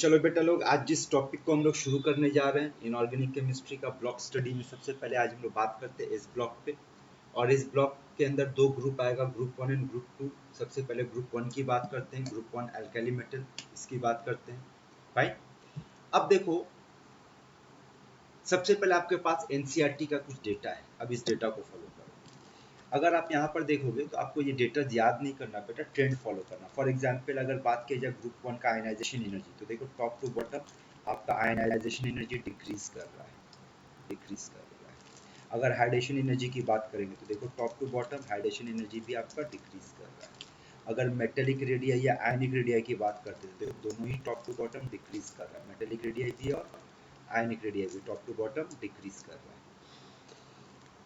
चलो बेटा लोग, आज जिस टॉपिक को हम लोग शुरू करने जा रहे हैं इनऑर्गेनिक केमिस्ट्री का ब्लॉक स्टडी में, सबसे पहले आज हम लोग बात करते हैं इस ब्लॉक पे। और इस ब्लॉक के अंदर दो ग्रुप आएगा, ग्रुप 1 एंड ग्रुप 2। सबसे पहले ग्रुप 1 की बात करते हैं, ग्रुप 1 अल्काली मेटल, इसकी बात करते हैं। राइट, अब देखो सबसे पहले आपके पास एनसीईआरटी का कुछ डेटा है। अब इस डेटा को फॉलो करो। अगर आप यहाँ पर देखोगे तो आपको ये डेटा याद नहीं करना बेटा, ट्रेंड फॉलो करना। फॉर एग्जांपल अगर बात की जाए ग्रुप 1 का आयनाइजेशन एनर्जी, तो देखो टॉप टू बॉटम आपका आयनाइजेशन एनर्जी डिक्रीज कर रहा है, डिक्रीज कर रहा है। अगर हाइड्रेशन एनर्जी की बात करेंगे तो देखो top to bottom hydration energy भी आपका डिक्रीज कर रहा है। अगर मेटेलिक रेडिया या आयनिक रेडिया की बात करते हैं तो दोनों ही टॉप टू बॉटम डिक्रीज कर रहा है। मेटेलिक रेडिया भी और आयनिक रेडिया भी टॉप टू बॉटम डिक्रीज कर रहा है।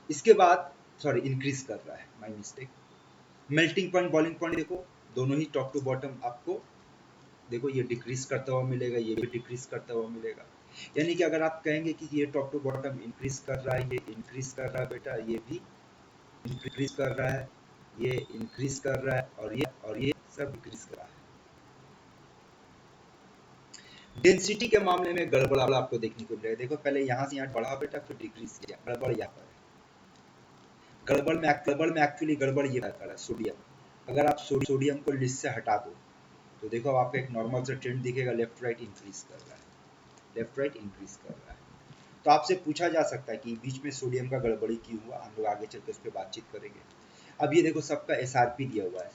इसके बाद सॉरी इंक्रीज कर रहा है, my mistake. Melting point, boiling point देखो दोनों ही टॉप टू बॉटम आपको देखो ये डिक्रीज करता हुआ मिलेगा, ये भी डिक्रीज करता हुआ मिलेगा। यानी कि अगर आप कहेंगे कि ये टॉप टू बॉटम इंक्रीज कर रहा है, ये इंक्रीज कर रहा है बेटा, ये भी इंक्रीज कर रहा है, ये इंक्रीज कर रहा है, और ये सब डिक्रीज कर रहा है। डेंसिटी के मामले में गड़बड़ आपको देखने को मिलेगा। देखो पहले यहाँ से यहाँ बढ़ा बेटा, फिर डिक्रीज किया, गड़बड़ यहाँ पर है। गड़बड़ में एक्चुअली गड़बड़ ये कर रहा है सोडियम। अगर आप सोडियम को लिस्ट से हटा दो तो देखो आपको एक नॉर्मल सा ट्रेंड दिखेगा, लेफ्ट राइट इंक्रीज कर रहा है, लेफ्ट राइट इंक्रीज कर रहा है। तो आपसे पूछा जा सकता है कि बीच में सोडियम का गड़बड़ी क्यों हुआ, हम लोग आगे चलकर उस पर बातचीत करेंगे। अब ये देखो सबका एसआरपी दिया हुआ है,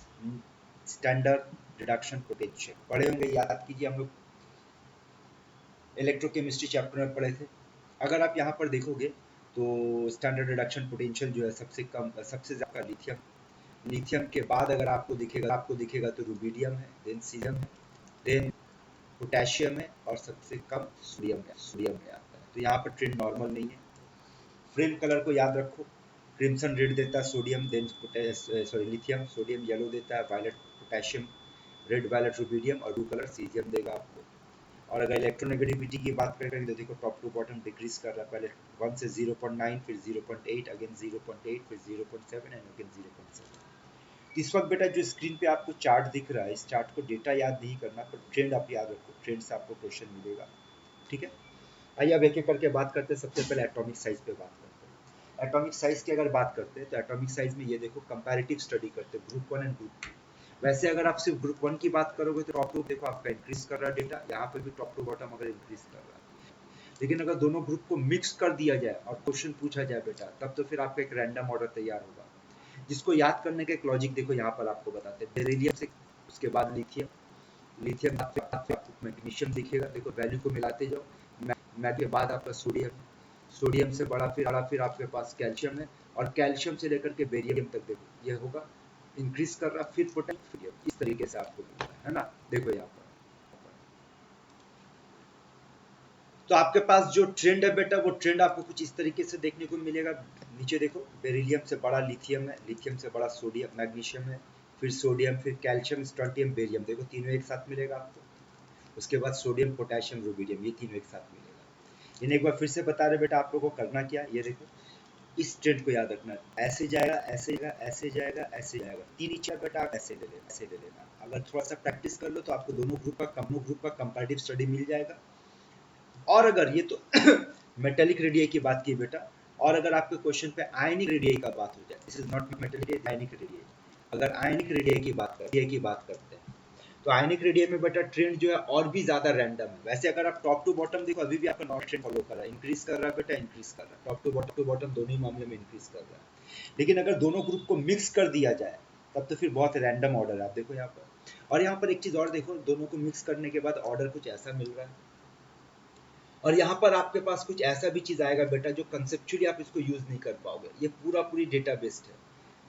स्टैंडर्ड रिडक्शन पोटेंशियल, पढ़े होंगे, याद कीजिए, हम लोग इलेक्ट्रोकेमिस्ट्री चैप्टर में पढ़े थे। अगर आप यहाँ पर देखोगे तो स्टैंडर्ड रिडक्शन पोटेंशियल जो है सबसे कम, सबसे ज़्यादा लिथियम, लिथियम के बाद अगर आपको दिखेगा तो रुबिडियम है, देन सीरियम है, देन पोटेशियम है, और सबसे कम सोडियम में आता है। तो यहाँ पर ट्रेंड नॉर्मल नहीं है। फ्रेम कलर को याद रखो, क्रिम्सन रेड देता है sodium, then sorry lithium, sodium yellow देता है, violet potassium, red violet rubidium, और ब्लू कलर सीरियम देगा आपको। और अगर इलेक्ट्रोनेगेटिविटी की बात करें तो देखो टॉप टू बॉटम डिक्रीज कर रहा है, पहले 1 से 0.9, फिर 0.8, अगेन 0.8, फिर 0.7 एंड अगेन 0.7। इस वक्त बेटा जो स्क्रीन पे आपको चार्ट दिख रहा है, इस चार्ट को डेटा याद नहीं करना, पर ट्रेंड आप याद रखो, ट्रेंड से आपको क्वेश्चन मिलेगा। ठीक है, आइए अब एक एक करके बात करते हैं। सबसे पहले एटॉमिक साइज पे बात करते हैं। एटॉमिक साइज की अगर बात करते हैं तो एटॉमिक साइज में ये देखो कंपैरेटिव स्टडी करते हैं, ग्रुप 1 एंड ग्रुप 2। वैसे अगर आप सिर्फ ग्रुप 1 की बात करोगे तो टॉप टू देखो आपका इंक्रीज कर रहा है डेटा, यहाँ पर भी टॉप टू बॉटम अगर इंक्रीज कर रहा है। लेकिन अगर दोनों ग्रुप को मिक्स कर दिया जाए और क्वेश्चन पूछा जाए बेटा, तब तो फिर आपका एक रैंडम ऑर्डर तैयार होगा, जिसको याद करने का एक लॉजिक देखो यहाँ पर आपको बताते हैं। बेरिलियम से उसके बाद लिथियम, लिथियम आपको मैग्नीशियम दिखेगा, देखो वैल्यू को मिलाते जाओ, मैग के बाद आपका सोडियम, सोडियम से बड़ा फिर आपके पास कैल्शियम है, और कैल्शियम से लेकर के बेरियम तक देखो ये होगा इंक्रीज कर रहा, फिर पोटेशियम, इस तरीके से आपको मिलता है ना। देखो यहाँ पर तो आपके पास जो ट्रेंड है बेटा, वो ट्रेंड आपको कुछ इस तरीके से देखने को मिलेगा। नीचे देखो बेरिलियम से बड़ा लिथियम है, लिथियम से बड़ा सोडियम मैग्नीशियम है, फिर सोडियम, फिर कैल्शियम, स्ट्रोंटियम, बेरियम, देखो तीनों एक साथ मिलेगा आपको। उसके बाद सोडियम, पोटेशियम, रुबिडियम, ये तीनों एक साथ मिलेगा। इन्हें एक बार फिर से बता रहे बेटा आप लोगों को करना क्या, ये देखो इस ट्रेंड को याद रखना, ऐसे जाएगा, ऐसे जाएगा, ऐसे जाएगा, ऐसे जाएगा, तीन इच्छा बेटा आप ऐसे ले लेना, ऐसे ले लेना। अगर थोड़ा सा प्रैक्टिस कर लो तो आपको दोनों ग्रुप का कंपैरेटिव स्टडी मिल जाएगा। और अगर ये तो मेटेलिक रेडिया की बात की बेटा, और अगर आपके क्वेश्चन पे आयनिक रेडिया का बात हो जाए, this is not metallic, ionic radii, अगर आयनिक रेडिया की बात करते हैं तो आयनिक रेडिया में बेटा ट्रेंड जो है और भी ज्यादा रैंडम है। वैसे अगर आप टॉप टू बॉटम देखो, अभी भी आपका नॉर्थ ट्रेंड फॉलो कर रहा है, इंक्रीज कर रहा है बेटा, इंक्रीज कर रहा है, टॉप टू बॉटम दोनों ही मामले में इंक्रीज कर रहा है। लेकिन अगर दोनों ग्रुप को मिक्स कर दिया जाए तब तो फिर बहुत रैंडम ऑर्डर है, आप देखो यहाँ पर। और यहाँ पर एक चीज और देखो, दोनों को मिक्स करने के बाद ऑर्डर कुछ ऐसा मिल रहा है, और यहाँ पर आपके पास कुछ ऐसा भी चीज आएगा बेटा जो कंसेप्चुअली आप इसको यूज नहीं कर पाओगे, ये पूरी डेटा बेस्ड है।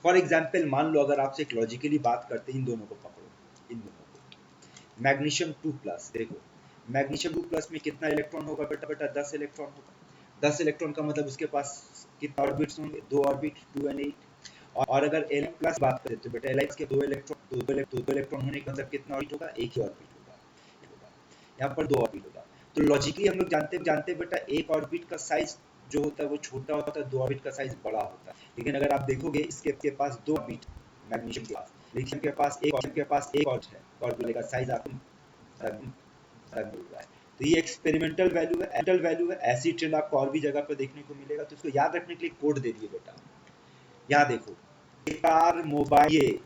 फॉर एग्जाम्पल मान लो अगर आपसे एक लॉजिकली बात करते हैं, इन दोनों को पकड़ो, इन दोनों को, मैग्नीशियम 2+, देखो मैग्नीशियम 2+ में कितना इलेक्ट्रॉन होगा बेटा 10 इलेक्ट्रॉन होगा। 10 इलेक्ट्रॉन का मतलब उसके पास कितना ऑर्बिट्स होंगे, 2 ऑर्बिट, 2 and 8। और अगर Li+ बात करें तो बेटा Li के 2 इलेक्ट्रॉन होने का मतलब कितना ऑर्बिट होगा, एक ही ऑर्बिट होगा, यहाँ पर 2 ऑर्बिट होगा। तो लॉजिकली हम लोग जानते बेटा एक ऑर्बिट का साइज जो होता है वो छोटा होता है, 2 ऑर्बिट का साइज बड़ा होता है। लेकिन अगर आप देखोगे इसके पास 2 ऑर्बिट, मैग्नीशियम के पास, लिथियम के पास एक ऑर्बिट है, ऑर्बिट का साइज आपको मिल रहा है। तो ये एक्सपेरिमेंटल वैल्यू है। ऐसी ट्रेंड आपको और भी जगह पर देखने को मिलेगा। तो इसको याद रखने के लिए कोड दे दिए बेटा। यहाँ देखो, बेकार मोबाइल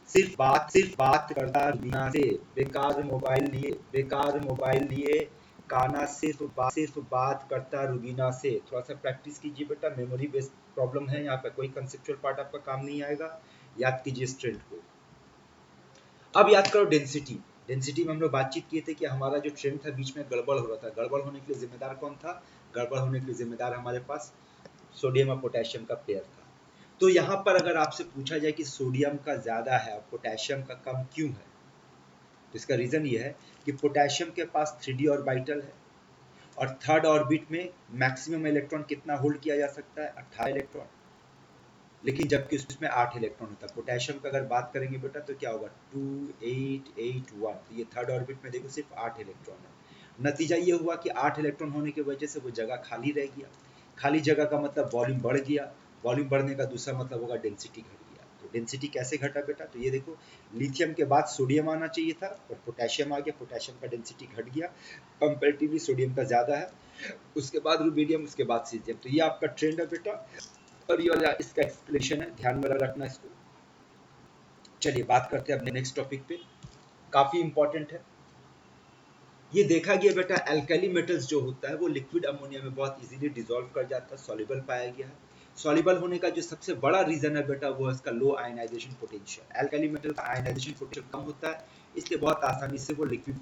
सिर्फ बात करता बिना से, बेकार मोबाइल लिए काना सिर्फ बात करता रुबीना से। थोड़ा सा प्रैक्टिस कीजिए बेटा, मेमोरी बेस्ड प्रॉब्लम है यहाँ पे, कोई कंसेप्चुअल पार्ट आपका काम नहीं आएगा। याद कीजिए इस ट्रेंड को। अब याद करो डेंसिटी में हम लोग बातचीत किए थे कि हमारा जो ट्रेंड था बीच में गड़बड़ हो रहा था। गड़बड़ होने के लिए जिम्मेदार कौन था? गड़बड़ होने के लिए जिम्मेदार हमारे पास सोडियम और पोटेशियम का पेयर था। तो यहाँ पर अगर आपसे पूछा जाए कि सोडियम का ज्यादा है और पोटेशियम का कम क्यों है, तो इसका रीजन ये है कि पोटेशियम के पास 3d ऑर्बिटल है और थर्ड ऑर्बिट में मैक्सिमम इलेक्ट्रॉन कितना होल्ड किया जा सकता है? 18 इलेक्ट्रॉन। लेकिन जबकि उसमें 8 इलेक्ट्रॉन होता है। पोटेशियम का अगर बात करेंगे बेटा तो क्या होगा? 2 8 8 1। तो ये थर्ड ऑर्बिट में देखो सिर्फ 8 इलेक्ट्रॉन है। नतीजा ये हुआ कि 8 इलेक्ट्रॉन होने की वजह से वो जगह खाली रह गया। खाली जगह का मतलब वॉल्यूम बढ़ गया। वॉल्यूम बढ़ने का दूसरा मतलब होगा डेंसिटी घट गया। तो डेंसिटी कैसे घटा बेटा? तो ये देखो, लिथियम के बाद सोडियम आना चाहिए था और पोटेशियम आ गया। पोटेशियम का डेंसिटी घट गया, कंपेरेटिवली सोडियम का ज्यादा है। उसके बाद रुबीडियम, उसके बाद सीजियम। तो ये आपका ट्रेंड है बेटा और ये वाला इसका एक्सप्लेनेशन है, ध्यान में रखना इसको। चलिए बात करते हैं अपने नेक्स्ट टॉपिक पे, काफी इंपॉर्टेंट है। ये देखा गया बेटा, एल्कली मेटल्स जो होता है वो लिक्विड अमोनिया में बहुत इजीली डिसॉल्व कर जाता है, सॉल्युबल पाया गया है। सॉल्युबल होने का जो सबसे बड़ा रीजन है बेटा वो है इसका लो आयनाइजेशन पोटेंशियल। एल्कली मेटल का आयनाइजेशन पोटेंशियल कम होता है, इसलिए बहुत आसानी से वो लिक्विड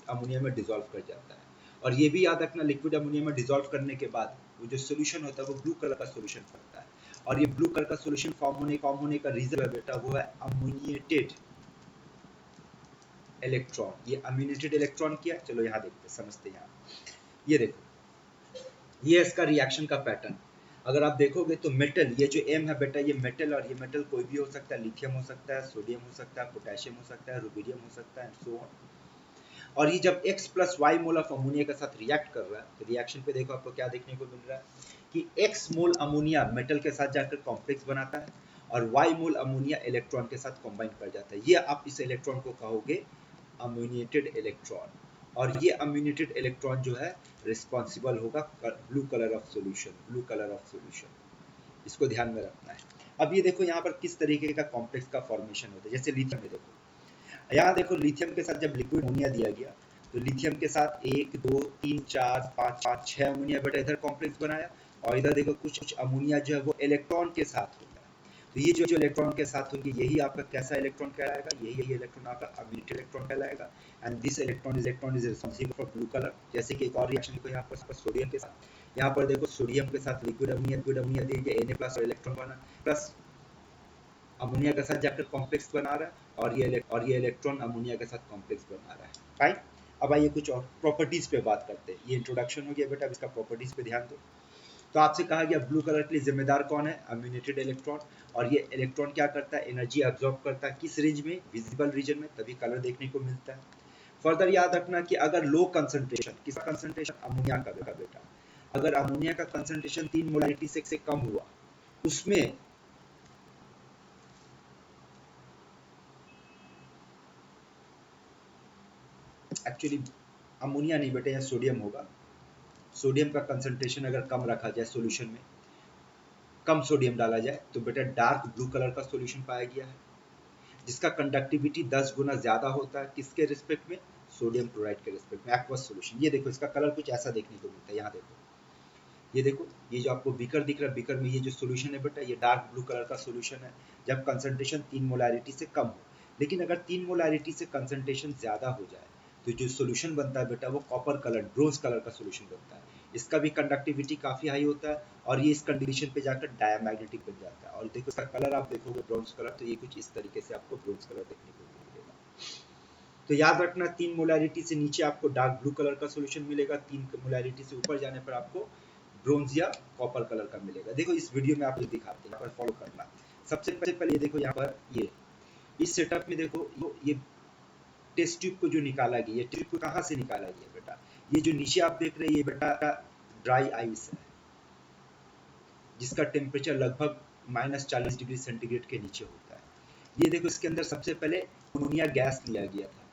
अमोनिया में डिसॉल्व कर जाता है। और ये भी याद रखना, लिक्विड अमोनिया में डिसॉल्व करने के बाद वो जो सोल्यूशन होता है वो ब्लू कलर का सोल्यूशन बनता है। और ये ब्लू कलर का सोल्यूशन फॉर्म होने का रीजन है बेटा वो है अमोनिएटेड इलेक्ट्रॉन। ये अम्यूनेटेड इलेक्ट्रॉन क्या? चलो यहाँ देखते समझते हैं। ये देखो, ये इसका रिएक्शन का पैटर्न। अगर आप देखोगे तो मेटल, ये जो एम है बेटा, ये मेटल, और ये मेटल कोई भी हो सकता है। लिथियम हो सकता है, सोडियम हो सकता है, पोटेशियम हो सकता है, रुबीडियम हो सकता है, सो ऑन। और ये जब x plus Y mole of ammonia के साथ रिएक्ट कर रहा है तो रिएक्शन पे देखो आपको क्या देखने को मिल रहा है कि x मोल अमोनिया मेटल के साथ जाकर कॉम्प्लेक्स बनाता है और y मोल अमोनिया इलेक्ट्रॉन के साथ कंबाइन कर जाता है। ये आप इस इलेक्ट्रॉन को कहोगे अम्यूनेटेड इलेक्ट्रॉन। और ये अम्यूनेटेड इलेक्ट्रॉन जो है रिस्पॉन्सिबल होगा ब्लू कलर ऑफ सॉल्यूशन। इसको ध्यान में रखना है। अब ये देखो यहाँ पर किस तरीके का कॉम्प्लेक्स का फॉर्मेशन होता है। जैसे लिथियम में देखो, यहाँ देखो लिथियम के साथ जब लिक्विड अमोनिया दिया गया तो लिथियम के साथ 1 2 3 4 5 6 अमोनिया बेटा इधर कॉम्प्लेक्स बनाया। और इधर देखो कुछ अमोनिया जो है वो इलेक्ट्रॉन के साथ होता है। तो ये जो इलेक्ट्रॉन के साथ होंगे यही आपका कैसा इलेक्ट्रॉन कहलाएगा? यही इलेक्ट्रॉन आपका अम्यूनेटेड इलेक्ट्रॉन कहलाएगा। And this electron is responsible for blue colour. जैसे कि एक और रिएक्शन देखो यहाँ पर सोडियम के साथ, यहाँ पर देखो सोडियम के साथ लिक्विड अमोनिया दे दिया, Na+ और इलेक्ट्रॉन बना प्लस अमोनिया के साथ जाकर कॉम्प्लेक्स बना रहा है और ये इलेक्ट्रॉन अमोनिया के साथ कॉम्प्लेक्स बना रहा है। फाइन। अब आइए कुछ और प्रॉपर्टीज पे बात करते हैं। ये इंट्रोडक्शन हो गया बेटा, अब इसका प्रॉपर्टीज पे ध्यान दो। तो आपसे कहा गया ब्लू कलर के लिए जिम्मेदार कौन है? Ammoniated electron. और ये इलेक्ट्रॉन क्या करता है? एनर्जी अब्सॉर्ब करता है। किस रेंज में? विजिबल रीजन में, तभी कलर देखने को मिलता है। फर्दर याद रखना कि अगर लो कंसंट्रेशन, किसका कंसंट्रेशन? अमोनिया का बेटा, अगर अमोनिया का कंसंट्रेशन 3 मोलारिटी से कम हुआ, उसमें एक्चुअली अमोनिया नहीं बेटा, यहाँ सोडियम होगा। सोडियम का कंसंट्रेशन अगर कम रखा जाए सॉल्यूशन में, कम सोडियम डाला जाए तो बेटा डार्क ब्लू कलर का सॉल्यूशन पाया गया है जिसका कंडक्टिविटी 10 गुना ज्यादा होता है। किसके रिस्पेक्ट में? सोडियम क्लोराइड के रिस्पेक्ट में, एक्वस सॉल्यूशन। ये देखो इसका कलर कुछ ऐसा देखने को मिलता है। यहाँ देखो, ये देखो, ये जो आपको बीकर दिख रहा है, बीकर में ये जो सॉल्यूशन है बेटा ये डार्क ब्लू कलर का सॉल्यूशन है जब कंसंट्रेशन 3 मोलारिटी से कम हो। लेकिन अगर 3 मोलारिटी से कंसंट्रेशन ज्यादा हो जाए तो जो सॉल्यूशन बनता है बेटा वो कॉपर कलर, ब्रोंज कलर का सॉल्यूशन बनता है। इसका भी कंडक्टिविटी काफी हाई होता है और ये इस कंडीशन पे जाकर डायमैग्नेटिक बन जाता है। और देखो इसका कलर आप देखोगे ब्रोंज कलर, तो ये कुछ इस तरीके से आपको ब्रोंज कलर देखने को मिलेगा। तो याद रखना 3 मोलारिटी से नीचे आपको डार्क ब्लू कलर का सॉल्यूशन मिलेगा, 3 मोलारिटी से ऊपर जाने पर आपको ब्रोंज या कॉपर कलर का मिलेगा। देखो इस वीडियो में आपको दिखाते हैं, यहाँ पर फॉलो करना। सबसे पहले ये देखो, यहाँ पर ये इस सेटअप में देखो ये टेस्ट ट्यूब को जो निकाला गया, ये ट्यूब को कहाँ से निकाला गया बेटा? ये जो नीचे आप देख रहे हैं ये बेटा ड्राई आइस है जिसका टेम्परेचर लगभग -40 डिग्री सेंटीग्रेड के नीचे होता है। ये देखो इसके अंदर सबसे पहले अमोनिया गैस लिया गया था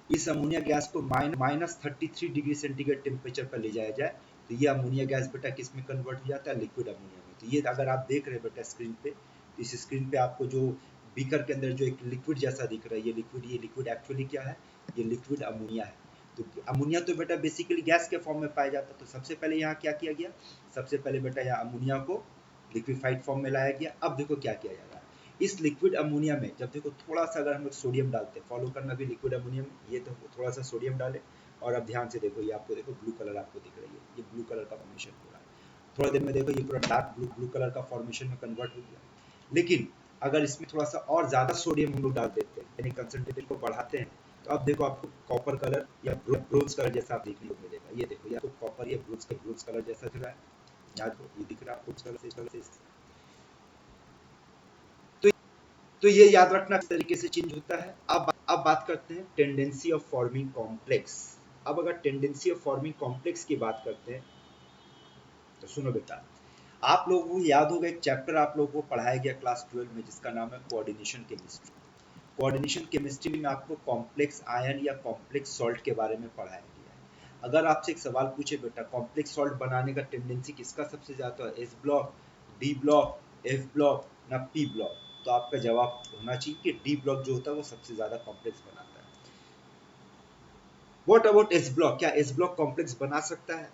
इस अमोनिया गैस को -33 डिग्री सेंटीग्रेड टेम्परेचर पर ले जाया जाए तो ये अमोनिया गैस बेटा किस में कन्वर्ट हो जाता है, लिक्विड अमोनिया में। तो ये अगर आप देख रहे हैं बेटा स्क्रीन पे, तो इस स्क्रीन पे आपको जो बीकर के अंदर जो एक लिक्विड जैसा दिख रहा है, ये लिक्विड एक्चुअली क्या है, ये लिक्विड अमोनिया है। तो अमोनिया तो बेटा बेसिकली गैस के फॉर्म में पाया जाता है। तो सबसे पहले यहाँ क्या किया गया, सबसे पहले बेटा यहाँ अमोनिया को लिक्विफाइड फॉर्म में लाया गया। अब देखो क्या किया जा रहा है, इस लिक्विड अमोनिया में जब देखो थोड़ा सा अगर हम लोग सोडियम डालते हैं, फॉलो करना भी लिक्विड अमोनिया में, ये तो थोड़ा सा सोडियम डाले और अब ध्यान से देखो, ये आपको देखो ब्लू कलर आपको दिख रही है, ये ब्लू कलर का फॉर्मेशन हो रहा है। थोड़ा देर में देखो ये पूरा डार्क ब्लू कलर का फॉर्मेशन में कन्वर्ट हो गया। लेकिन अगर इसमें थोड़ा सा और ज्यादा सोडियम हम लोग डाल देते हैं, यानी कंसंट्रेशन को बढ़ाते हैं, तो अब देखो आपको कॉपर कलर या ब्रोंज कलर जैसा आप देखने को मिलेगा। ये देखो या तो कॉपर या ब्रोंज कलर जैसा दिख रहा है, याद हो ये दिख रहा है आपको कलर से। तो ये याद रखना किस तरीके से चेंज होता है। अब बात करते हैं टेंडेंसी ऑफ फॉर्मिंग कॉम्प्लेक्स। अब अगर टेंडेंसी ऑफ फॉर्मिंग कॉम्प्लेक्स की बात करते हैं तो सुनो बेटा, आप लोगों को याद होगा एक चैप्टर आप लोगों को पढ़ाया गया क्लास 12 में जिसका नाम है कोऑर्डिनेशन केमिस्ट्री। कोऑर्डिनेशन केमिस्ट्री में आपको कॉम्प्लेक्स आयन या कॉम्प्लेक्स सॉल्ट के बारे में पढ़ाया गया है। अगर आपसे एक सवाल पूछे बेटा कॉम्प्लेक्स सॉल्ट बनाने का टेंडेंसी किसका सबसे ज्यादा है, S block, D block, F block ना पी ब्लॉक, तो आपका जवाब होना चाहिए कि डी ब्लॉक जो होता है वो सबसे ज्यादा कॉम्प्लेक्स बनाता है। व्हाट अबाउट एस ब्लॉक, क्या एस ब्लॉक कॉम्प्लेक्स बना सकता है,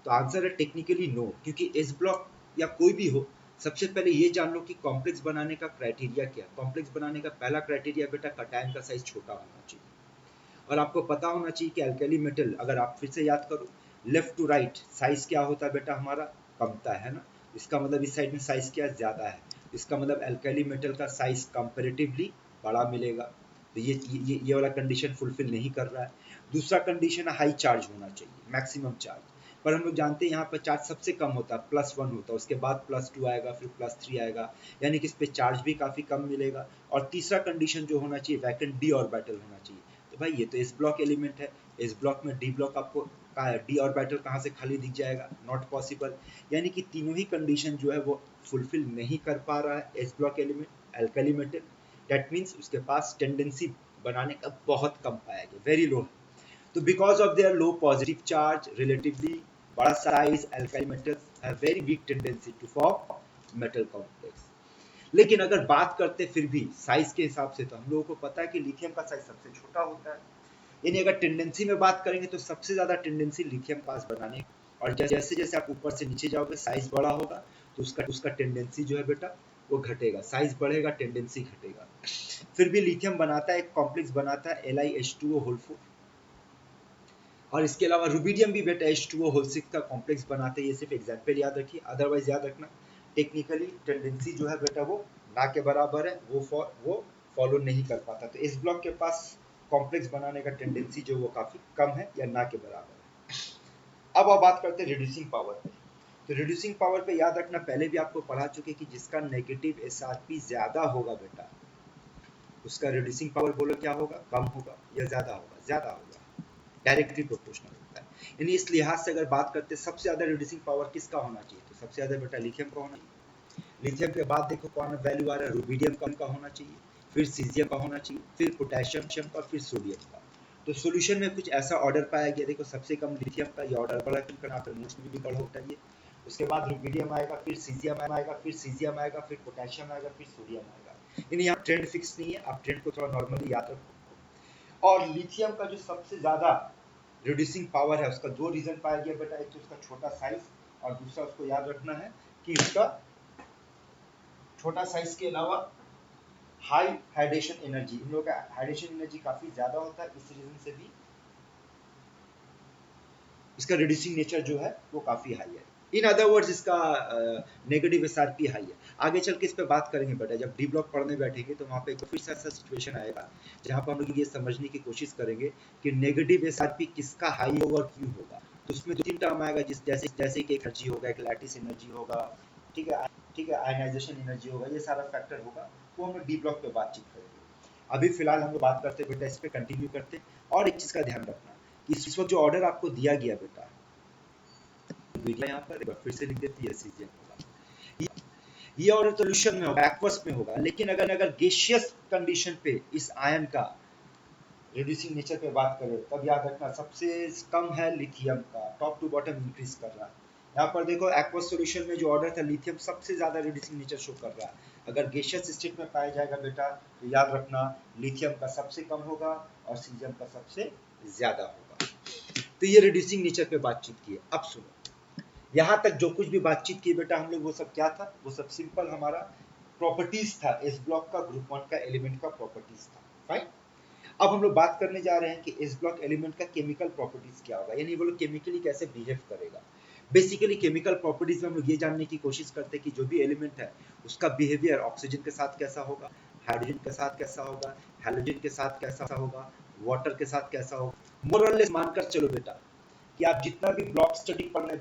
तो आंसर है टेक्निकली नो, क्योंकि एस ब्लॉक या कोई भी हो, सबसे पहले ये जान लो कि कॉम्प्लेक्स बनाने का क्राइटेरिया क्या है। कॉम्प्लेक्स बनाने का पहला क्राइटेरिया बेटा कटायन का साइज छोटा होना चाहिए। और आपको पता होना चाहिए कि अल्कली मेटल, अगर आप फिर से याद करो, लेफ्ट टू राइट साइज क्या होता है बेटा हमारा, कमता है ना। इसका मतलब इस साइड में साइज क्या ज्यादा है, इसका मतलब अल्कली मेटल का साइज कंपैरेटिवली बड़ा मिलेगा। तो ये वाला कंडीशन फुलफिल नहीं कर रहा है। दूसरा कंडीशन है हाई चार्ज होना चाहिए, मैक्सिमम चार्ज। पर हम लोग जानते हैं यहाँ पर चार्ज सबसे कम होता है, +1 होता है, उसके बाद +2 आएगा, फिर +3 आएगा, यानी कि इस पे चार्ज भी काफी कम मिलेगा। और तीसरा कंडीशन जो होना चाहिए, वैकेंट डी ऑर्बिटल होना चाहिए। तो भाई ये तो एस ब्लॉक एलिमेंट है, एस ब्लॉक में डी ब्लॉक आपको डी ऑर्बिटल कहाँ से खाली दिख जाएगा, नॉट पॉसिबल। यानी कि तीनों ही कंडीशन जो है वो फुलफिल नहीं कर पा रहा है S block element, alkali metal. That means उसके पास टेंडेंसी बनाने का बहुत कम पाया गया, वेरी लो। तो because of their low positive charge, relatively बड़ा size, alkali metals have very weak tendency to form metal complex. लेकिन अगर बात करते फिर भी साइज के हिसाब से, तो हम लोगों को पता है कि लिथियम का साइज सबसे छोटा होता है। यानी अगर टेंडेंसी में बात करेंगे तो सबसे ज्यादा टेंडेंसी लिथियम पास बनाने, और जैसे जैसे आप ऊपर से नीचे जाओगे साइज बड़ा होगा तो उसका टेंडेंसी जो है बेटा वो घटेगा, साइज बढ़ेगा टेंडेंसी घटेगा। फिर भी लिथियम बनाता है, एक कॉम्प्लेक्स बनाता है Li2O होल 4। और इसके अलावा रुबिडियम भी बेटा H2O होल 6 का कॉम्प्लेक्स बनाते हैं। ये सिर्फ एग्जाम्पल याद रखिए, अदरवाइज याद रखना टेक्निकली टेंडेंसी जो है बेटा वो ना के बराबर है, वो फॉलो नहीं कर पाता। तो इस ब्लॉक के पास कॉम्प्लेक्स बनाने का टेंडेंसी जो वो काफी कम है या ना के बराबर है। अब आप बात करते हैं रिड्यूसिंग पावर पे। तो रिड्यूसिंग पावर पे याद रखना, पहले भी आपको पढ़ा चुके कि जिसका नेगेटिव SRP ज्यादा होगा बेटा, उसका रिड्यूसिंग पावर बोलो क्या होगा, कम होगा या ज्यादा होगा, ज्यादा होगा, डायरेक्टली प्रोपोर्शनल होता है। यानी इस लिहाज से अगर बात करते हैं सबसे ज्यादा रिड्यूसिंग पावर किसका होना चाहिए, तो सबसे ज्यादा बेटा लिथियम का होना चाहिए। लिथियम के बाद देखो कौन वैल्यू आ रहा है, रुबिडियम का होना चाहिए, फिर सीजियम का होना चाहिए, फिर पोटेशियम का, फिर सोडियम का। तो सॉल्यूशन में कुछ ऐसा ऑर्डर पाया गया, देखो सबसे कम लिथियम का, ये ऑर्डर बड़ा क्यों करना, तो मोस्टली भी बड़ा होता है। उसके बाद रुबिडियम आएगा, फिर सीजियम आएगा, फिर सीजियम आएगा, फिर पोटेशियम आएगा, फिर सोडियम आएगा। यानी यहाँ ट्रेंड फिक्स नहीं है, आप ट्रेंड को थोड़ा नॉर्मली याद रखो। और लिथियम का जो सबसे ज्यादा रिड्यूसिंग पावर है उसका दो रीजन पाया गया बेटा, एक तो उसका छोटा साइज, और दूसरा उसको याद रखना है कि उसका छोटा साइज के अलावा हाई हाइड्रेशन एनर्जी, इन लोगों का हाइड्रेशन एनर्जी काफी ज्यादा होता है, इस रीजन से भी इसका रिड्यूसिंग नेचर जो है वो काफी हाई है। इन अदर वर्ड्स इसका नेगेटिव SRP हाई है। आगे चल के इस पे बात करेंगे बेटा, जब डी ब्लॉक पढ़ने बैठेंगे तो वहाँ पे फिर से ऐसा सिचुएशन आएगा जहाँ पर हम लोग ये समझने की कोशिश करेंगे कि नेगेटिव SRP किसका हाई होगा और क्यों होगा। तो उसमें दो तीन टर्म आएगा, जैसे कि एनर्जी होगा, एक लैटिस एनर्जी होगा, ठीक है, आयनाइजेशन एनर्जी होगा, ये सारा फैक्टर होगा, वो हम लोग डी ब्लॉक पे बातचीत करेंगे। अभी फिलहाल हम लोग बात करते बेटा इस पे कंटिन्यू करते। और एक चीज का ध्यान रखना कि इस वक्त जो ऑर्डर आपको दिया गया बेटा, यहाँ पर फिर से लिख देती है सीजियम होगा, ये ऑर्डर सॉल्यूशन में होगा, एक्वस में होगा। लेकिन अगर गैसियस कंडीशन पे इस आयन का रिड्यूसिंग नेचर पे बात करें तब याद रखना सबसे कम है लिथियम का, टॉप टू बॉटम इंक्रीज कर रहा है। यहाँ पर देखो एक्वस सॉल्यूशन में जो ऑर्डर था लिथियम सबसे ज्यादा रिड्यूसिंग नेचर शो कर रहा है। अगर गैसियस स्टेट में पाया जाएगा बेटा तो याद रखना लिथियम का सबसे कम होगा और सीजियम का सबसे ज्यादा होगा। तो ये रिड्यूसिंग नेचर पे बातचीत की है। अब सुनो, यहाँ तक जो कुछ भी बातचीत की बेटा हम लोग वो सब क्या था, वो सब सिंपल हमारा प्रॉपर्टीज था, एस ब्लॉक का ग्रुप वन का एलिमेंट का प्रॉपर्टीज था। फाइन। अब हम लोग बात करने जा रहे हैं कि एस ब्लॉक एलिमेंट का केमिकल प्रॉपर्टीज क्या होगा, यानी वो लोग केमिकली कैसे बिहेव करेगा। बेसिकली केमिकल प्रॉपर्टीज में हम लोग ये जानने की कोशिश करते हैं कि जो भी एलिमेंट है उसका बिहेवियर ऑक्सीजन के साथ कैसा होगा, हाइड्रोजन के साथ कैसा होगा, हैलोजन के साथ कैसा होगा, वाटर के साथ कैसा होगा। मोर और लेस मानकर चलो बेटा कि आप जितना भी ब्लॉक स्टडी पढ़ने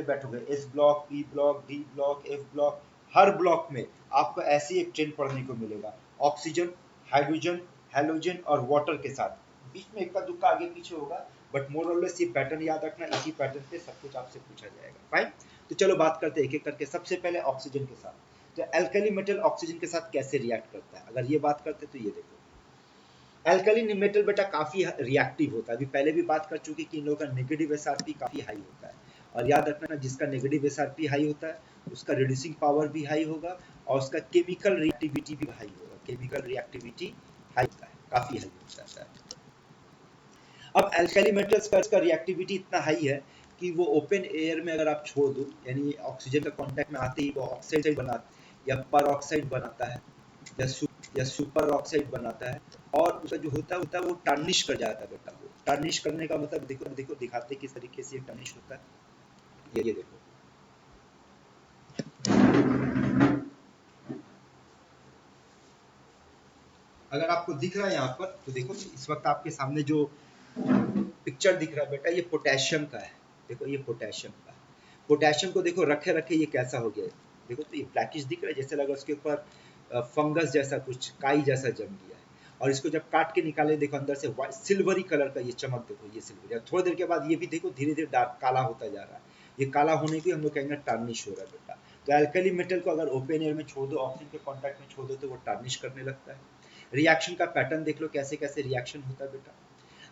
बैठोगे, S block, P block, D block, F block, हर ब्लॉक में आपको ऐसी एक ट्रेंड पढ़ने को मिलेगा, ऑक्सीजन, हाइड्रोजन, हैलोजन और वाटर के साथ। बीच में इक्का दुक्का आगे पीछे होगा, बट मोर और लेस ये पैटर्न याद रखना, इसी पैटर्न पे सब कुछ आपसे पूछा जाएगा। फाइन। तो चलो बात करते हैं एक एक करके। सबसे पहले ऑक्सीजन के साथ, तो एल्कली मेटल ऑक्सीजन के साथ कैसे रिएक्ट करता है, अगर ये बात करते तो ये देखो एल्कलीन मेटल बेटा काफी रिएक्टिव होता है। अभी पहले भी बात कर चुके कि इन लोगों का नेगेटिव एसआरपी काफी हाई होता है, और याद रखना जिसका नेगेटिव एसआरपी हाई होता है उसका रिड्यूसिंग पावर भी हाई होगा और उसका केमिकल रिएक्टिविटी भी हाई होगा। केमिकल रिएक्टिविटी हाई होता है, काफी हाई होता है। अब एल्कली मेटल्स का रिएक्टिविटी इतना हाई है कि वो ओपन एयर में अगर आप छोड़ दो, यानी ऑक्सीजन का कांटेक्ट में आते ही वो ऑक्साइड बना या पर ऑक्साइड बनाता है या सुपर ऑक्साइड बनाता है, और उसका जो होता है वो टार्निश कर जाता है बेटा। वो टार्निश करने का मतलब देखो देखो दिखाते किस तरीके से ये टार्निश होता है। ये देखो, अगर आपको दिख रहा है यहाँ पर तो देखो इस वक्त आपके सामने जो पिक्चर दिख रहा है बेटा ये पोटेशियम का है। देखो ये पोटेशियम का है। पोटेशियम को देखो रखे रखे ये कैसा हो गया है, देखो तो ये ब्लैकिश दिख रहा है, जैसे लगा उसके ऊपर फंगस जैसा कुछ काई जैसा जम गया है। और इसको जब काट के निकाले देखो अंदर से सिल्वरी कलर का ये चमक, देखो ये सिल्वरी। थोड़ी देर के बाद ये भी देखो धीरे धीरे डार्क काला होता जा रहा है। ये काला होने की हम लोग कहेंगे टार्निश हो रहा है बेटा। तो एल्कली मेटल को अगर ओपन एयर में छोड़ दो, ऑक्सीजन के कॉन्टैक्ट में छोड़ दो तो वो टार्निश करने लगता है। रिएक्शन का पैटर्न देख लो कैसे कैसे रिएक्शन होता है बेटा।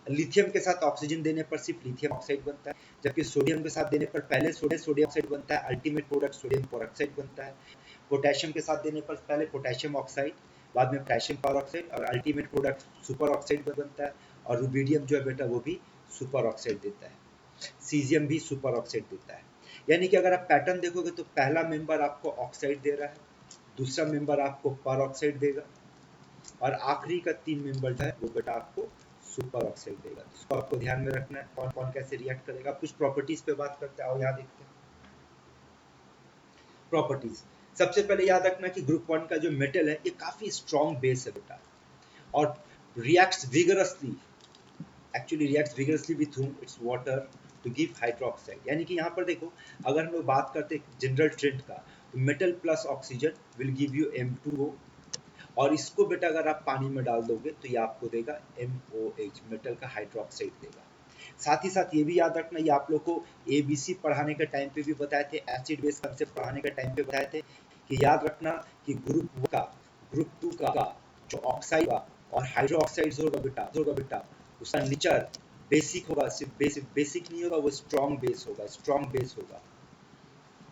लिथियम के साथ ऑक्सीजन देने पर सिर्फ लिथियम ऑक्साइड बनता है, जबकि सोडियम के साथ देने पर पहले सोडियम ऑक्साइड बनता है, अल्टीमेट प्रोडक्ट सोडियम पेरोक्साइड बनता है। पोटेशियम के साथ देने पर पहले पोटेशियम ऑक्साइड, बाद में पोटेशियम पेरोक्साइड और अल्टीमेट प्रोडक्ट सुपर ऑक्साइड बनता है। और रुबीडियम जो है बेटा वो भी सुपर ऑक्साइड देता है। सीजियम भी सुपर ऑक्साइड देता है। यानी कि अगर आप पैटर्न देखोगे तो पहला मेंबर आपको ऑक्साइड दे रहा है, दूसरा मेंबर आपको पेरोक्साइड देगा, और आखिरी का 3 मेंबर जो है वो बेटा आपको सुपर ऑक्साइड देगा। इसको आपको ध्यान में रखना है कौन कौन कैसे रिएक्ट करेगा। कुछ प्रॉपर्टीज पे बात करते हैं, आओ यहाँ देखते हैं प्रॉपर्टीज। सबसे पहले याद रखना कि ग्रुप वन का जो मेटल है ये काफी स्ट्रॉन्ग बेस है बेटा, और reacts vigorously, actually reacts vigorously with its water to give hydroxide. यानी कि यहाँ पर देखो अगर हम लोग बात करते हैं जनरल ट्रेंड का, तो metal plus oxygen will give you M2O, और इसको बेटा अगर आप पानी में डाल दोगे तो ये आपको देगा MOH, मेटल का हाइड्रोक्साइड देगा। साथ ही साथ ये भी याद रखना, ये आप लोग को ABC पढ़ाने के टाइम पे भी बताए थे, एसिड बेस कंसेप्ट पढ़ाने के टाइम पे बताए थे कि याद रखना कि ग्रुप टू का जो ऑक्साइड का और हाइड्रो ऑक्साइड होगा बेटा उसका नेचर बेसिक होगा। सिर्फ बेसिक नहीं होगा, वो स्ट्रॉन्ग बेस होगा।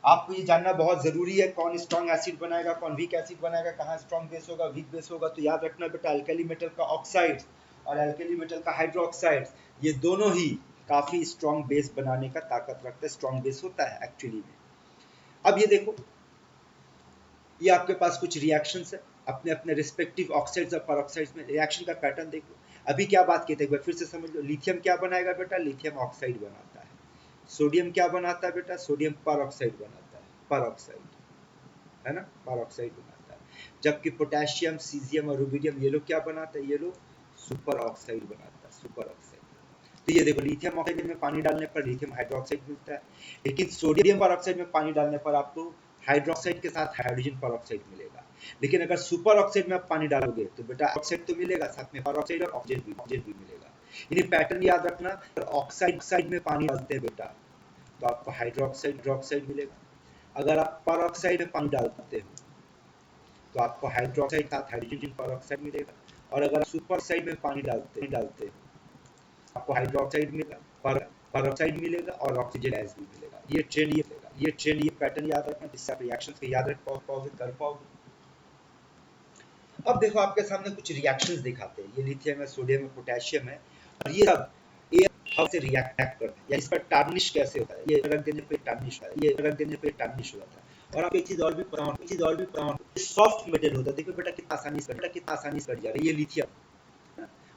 आपको ये जानना बहुत जरूरी है कौन स्ट्रॉन्ग एसिड बनाएगा, कौन वीक एसिड बनाएगा, कहाँ स्ट्रॉन्ग बेस होगा, वीक बेस होगा। तो याद रखना बेटा अल्कली मेटल का ऑक्साइड और अल्कली मेटल का हाइड्रोक्साइड ये दोनों ही काफी स्ट्रॉन्ग बेस बनाने का ताकत रखते हैं, स्ट्रॉन्ग बेस होता है एक्चुअली में। अब ये देखो ये आपके पास कुछ रिएक्शंस है अपने अपने रिस्पेक्टिव ऑक्साइड्स और पेरोक्साइड्स में। रिएक्शन का पैटर्न देखो। अभी क्या बात की थी एक बार फिर से समझ लो। लिथियम क्या बनाएगा बेटा, लिथियम ऑक्साइड बनाता है। सोडियम क्या बनाता है बेटा, सोडियम पेरोक्साइड बनाता है, पेरोक्साइड है ना, पेरोक्साइड बनाता है। जबकि पोटेशियम, सीजियम और रुबिडियम ये लोग क्या बनाता है, ये लोग सुपर ऑक्साइड बनाता है, सुपर ऑक्साइड। तो ये देखो लिथियम ऑक्साइड में पानी डालने पर लिथियम हाइड्रोक्साइड मिलता है, लेकिन सोडियम पेरोक्साइड में पानी डालने पर आपको हाइड्रोक्साइड के साथ हाइड्रोजन पेरोक्साइड मिलेगा। लेकिन अगर सुपर ऑक्साइड में आप पानी डालोगे तो बेटा ऑक्साइड तो मिलेगा, साथ में पेरोक्साइड और ऑक्सीजन भी मिलेगा। यानी पैटर्न याद रखना, ऑक्साइड में पानी डालते हैं बेटा तो आपको हाइड्रोक्साइड मिलेगा। अगर आप पेरोक्साइड में पानी डालते हो तो आपको हाइड्रोक्साइड साथ हाइड्रोजन पेरोक्साइड मिलेगा, और अगर सुपर ऑक्साइड में पानी डालते आपको हाइड्रोक्साइड मिलेगा, परऑक्साइड मिलेगा और ऑक्सीजन गैस भी मिलेगा। ये ट्रेंड ये पैटर्न याद रखना, जिससे आप रिएक्शंस को याद रख पाओगे, कर पाओगे। अब देखो आपके सामने कुछ रिएक्शंस दिखाते हैं। ये लिथियम है, सोडियम है, पोटेशियम है, और ये सब एयर हवा से रिएक्ट करते हैं। या इस पर टार्निश कैसे होता है, ये रख देने पे टार्निश होता है, ये रख देने पे टार्निश हो जाता है। और आप एक चीज और भी प्रमाण सॉफ्ट मेटल होता है। देखो बेटा कितना आसानी से कट जा रहा है, ये लिथियम।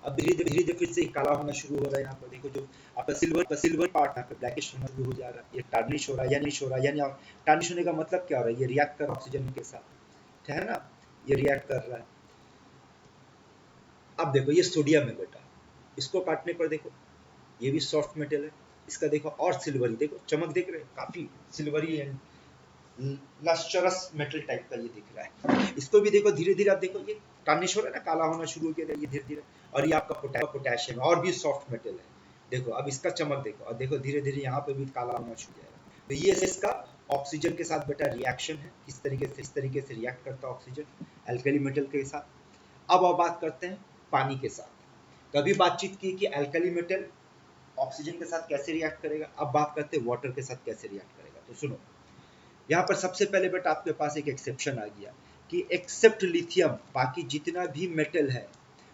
अब धीरे धीरे फिर से काला होना शुरू हो रहा है। यहाँ पर देखो जो आपका सिल्वर पार्ट यहाँ पे ब्लैकिश होना शुरू हो जा रहा है, ये टार्निश हो रहा है यानी टार्निश होने का मतलब क्या हो रहा है, ये रिएक्ट कर रहा है ऑक्सीजन के साथ, है ना, ये रिएक्ट कर रहा है। अब देखो ये सोडियम है बेटा, इसको काटने पर देखो ये भी सॉफ्ट मेटल है, इसका देखो और सिल्वरी, देखो चमक देख रहे हैं, काफी silvery and lustrous metal type का ये दिख रहा है। इसको भी देखो धीरे धीरे आप देखो ये टार्निश हो रहा है ना, काला होना शुरू हो गया है ये धीरे धीरे। और ये आपका पोटेशियम और भी सॉफ्ट मेटल है। देखो अब इसका चमक देखो, और देखो धीरे धीरे यहाँ पे भी काला होना शुरू हो जाएगा। तो ये इसका ऑक्सीजन के साथ बेटा रिएक्शन है, किस तरीके से रिएक्ट करता है ऑक्सीजन एल्कली मेटल के साथ। अब बात करते हैं पानी के साथ। कभी बातचीत की कि एल्कली मेटल ऑक्सीजन के साथ कैसे रिएक्ट करेगा, अब बात करते हैं वाटर के साथ कैसे रिएक्ट करेगा। तो सुनो, यहाँ पर सबसे पहले बेटा आपके पास एक एक्सेप्शन आ गया कि एक्सेप्ट लिथियम बाकी जितना भी मेटल है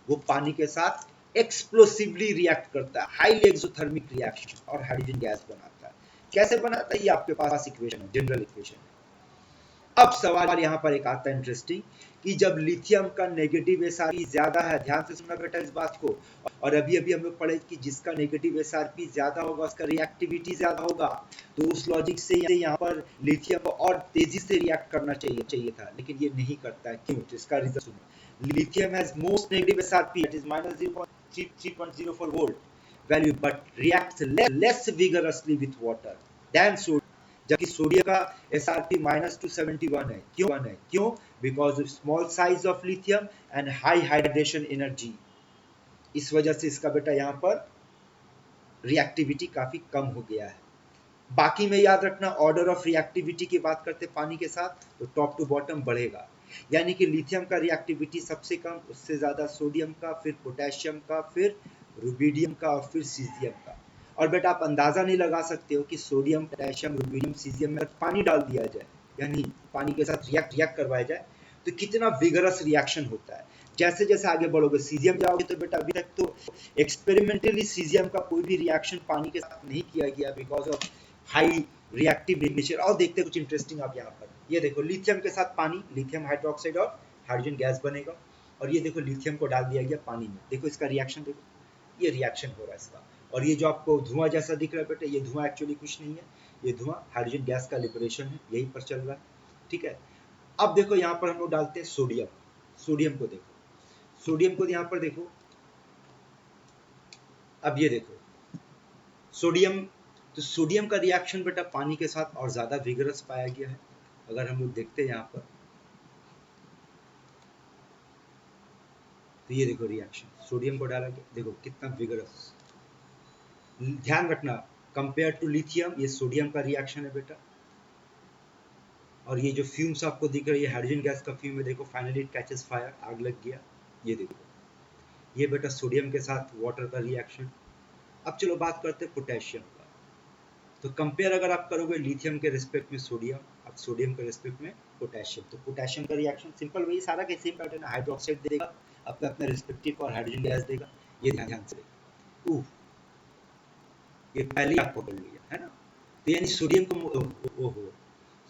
वो पानी के साथ एक्सप्लोसिवली रिएक्ट करता है, हाईली एक्सोथर्मिक रिएक्शन, और हाइड्रोजन गैस बनाता है। कैसे बनाता है, ये आपके पास इक्वेशन है, जनरल इक्वेशन है। अब सवाल यहाँ पर एक आता है इंटरेस्टिंग, कि जब लिथियम का नेगेटिव एसआरपी ज्यादा है, ध्यान से सुनना बेटा इस बात को, और अभी अभी हम लोग पढ़े कि जिसका नेगेटिव एसआरपी ज्यादा होगा उसका रिएक्टिविटी ज्यादा होगा। तो उस लॉजिक से यहाँ पर लिथियम को और तेजी से रिएक्ट करना चाहिए था, लेकिन ये नहीं करता है। क्यों, तो इसका रीजन सुनो। Lithium has most negative SRP, that is -0.304 volt value, but reacts less vigorously with water than sodium. जबकि सोडियम का SRP -271 है। क्यों? Because of small size of lithium and high hydration energy. इस वजह से इसका बेटा यहाँ पर रिएक्टिविटी काफी कम हो गया है। बाकी में याद रखना, ऑर्डर ऑफ रिएक्टिविटी की बात करते पानी के साथ, तो टॉप टू बॉटम बढ़ेगा। यानी कि लिथियम का रिएक्टिविटी सबसे कम, उससे ज्यादा सोडियम का, फिर पोटेशियम का, फिर रुबिडियम का, और फिर सीजियम का। और बेटा आप अंदाजा नहीं लगा सकते हो कि सोडियम, पोटेशियम, रुबिडियम, सीजियम में पानी डाल दिया जाए, यानी पानी के साथ रिएक्ट करवाया जाए, तो कितना विगरस रिएक्शन होता है। जैसे जैसे आगे बढ़ोगे, सीजियम जाओगे, तो बेटा अभी तक तो एक्सपेरिमेंटली सीजियम का कोई भी रिएक्शन पानी के साथ नहीं किया गया because of high reactive nature. और देखते कुछ इंटरेस्टिंग आप यहाँ पर, ये देखो लिथियम के साथ पानी, लिथियम हाइड्रोक्साइड और हाइड्रोजन गैस बनेगा। और ये देखो लिथियम को डाल दिया गया पानी में, देखो इसका रिएक्शन, देखो ये रिएक्शन हो रहा है इसका। और ये जो आपको धुआं जैसा दिख रहा है बेटा, ये धुआं एक्चुअली कुछ नहीं है, ये धुआं हाइड्रोजन गैस का लिबरेशन है, यही पर चल रहा है, ठीक है। अब देखो यहाँ पर हम लोग डालते हैं सोडियम। सोडियम को देखो, सोडियम को यहाँ पर देखो, अब ये देखो सोडियम, तो सोडियम का रिएक्शन बेटा पानी के साथ और ज्यादा विगरस पाया गया है। अगर हम लोग देखते हैं यहाँ पर, तो ये देखो रिएक्शन, सोडियम को डाला गया, देखो कितना विगरस। ध्यान रखना, कंपेयर टू लिथियम ये सोडियम का रिएक्शन है बेटा। और ये जो फ्यूम्स आपको दिख रही है, हाइड्रोजन गैस का फ्यूम है, देखो फाइनली इट कैचेस फायर, आग लग गया। ये देखो, ये बेटा सोडियम के साथ वाटर का रिएक्शन। अब चलो बात करते हैं पोटेशियम का। तो कंपेयर अगर आप करोगे लिथियम के रिस्पेक्ट में सोडियम, अब सोडियम के रिस्पेक्ट में पोटेशियम, तो पोटेशियम का रिएक्शन सिंपल वही सारा के सेम पैटर्न, हाइड्रोक्साइड देगा अपना अपना रिस्पेक्टिव और हाइड्रोजन गैस देगा। ये ध्यान से देखो, ये पहले ही आप पकड़ लिया है ना। तो यानी सोडियम को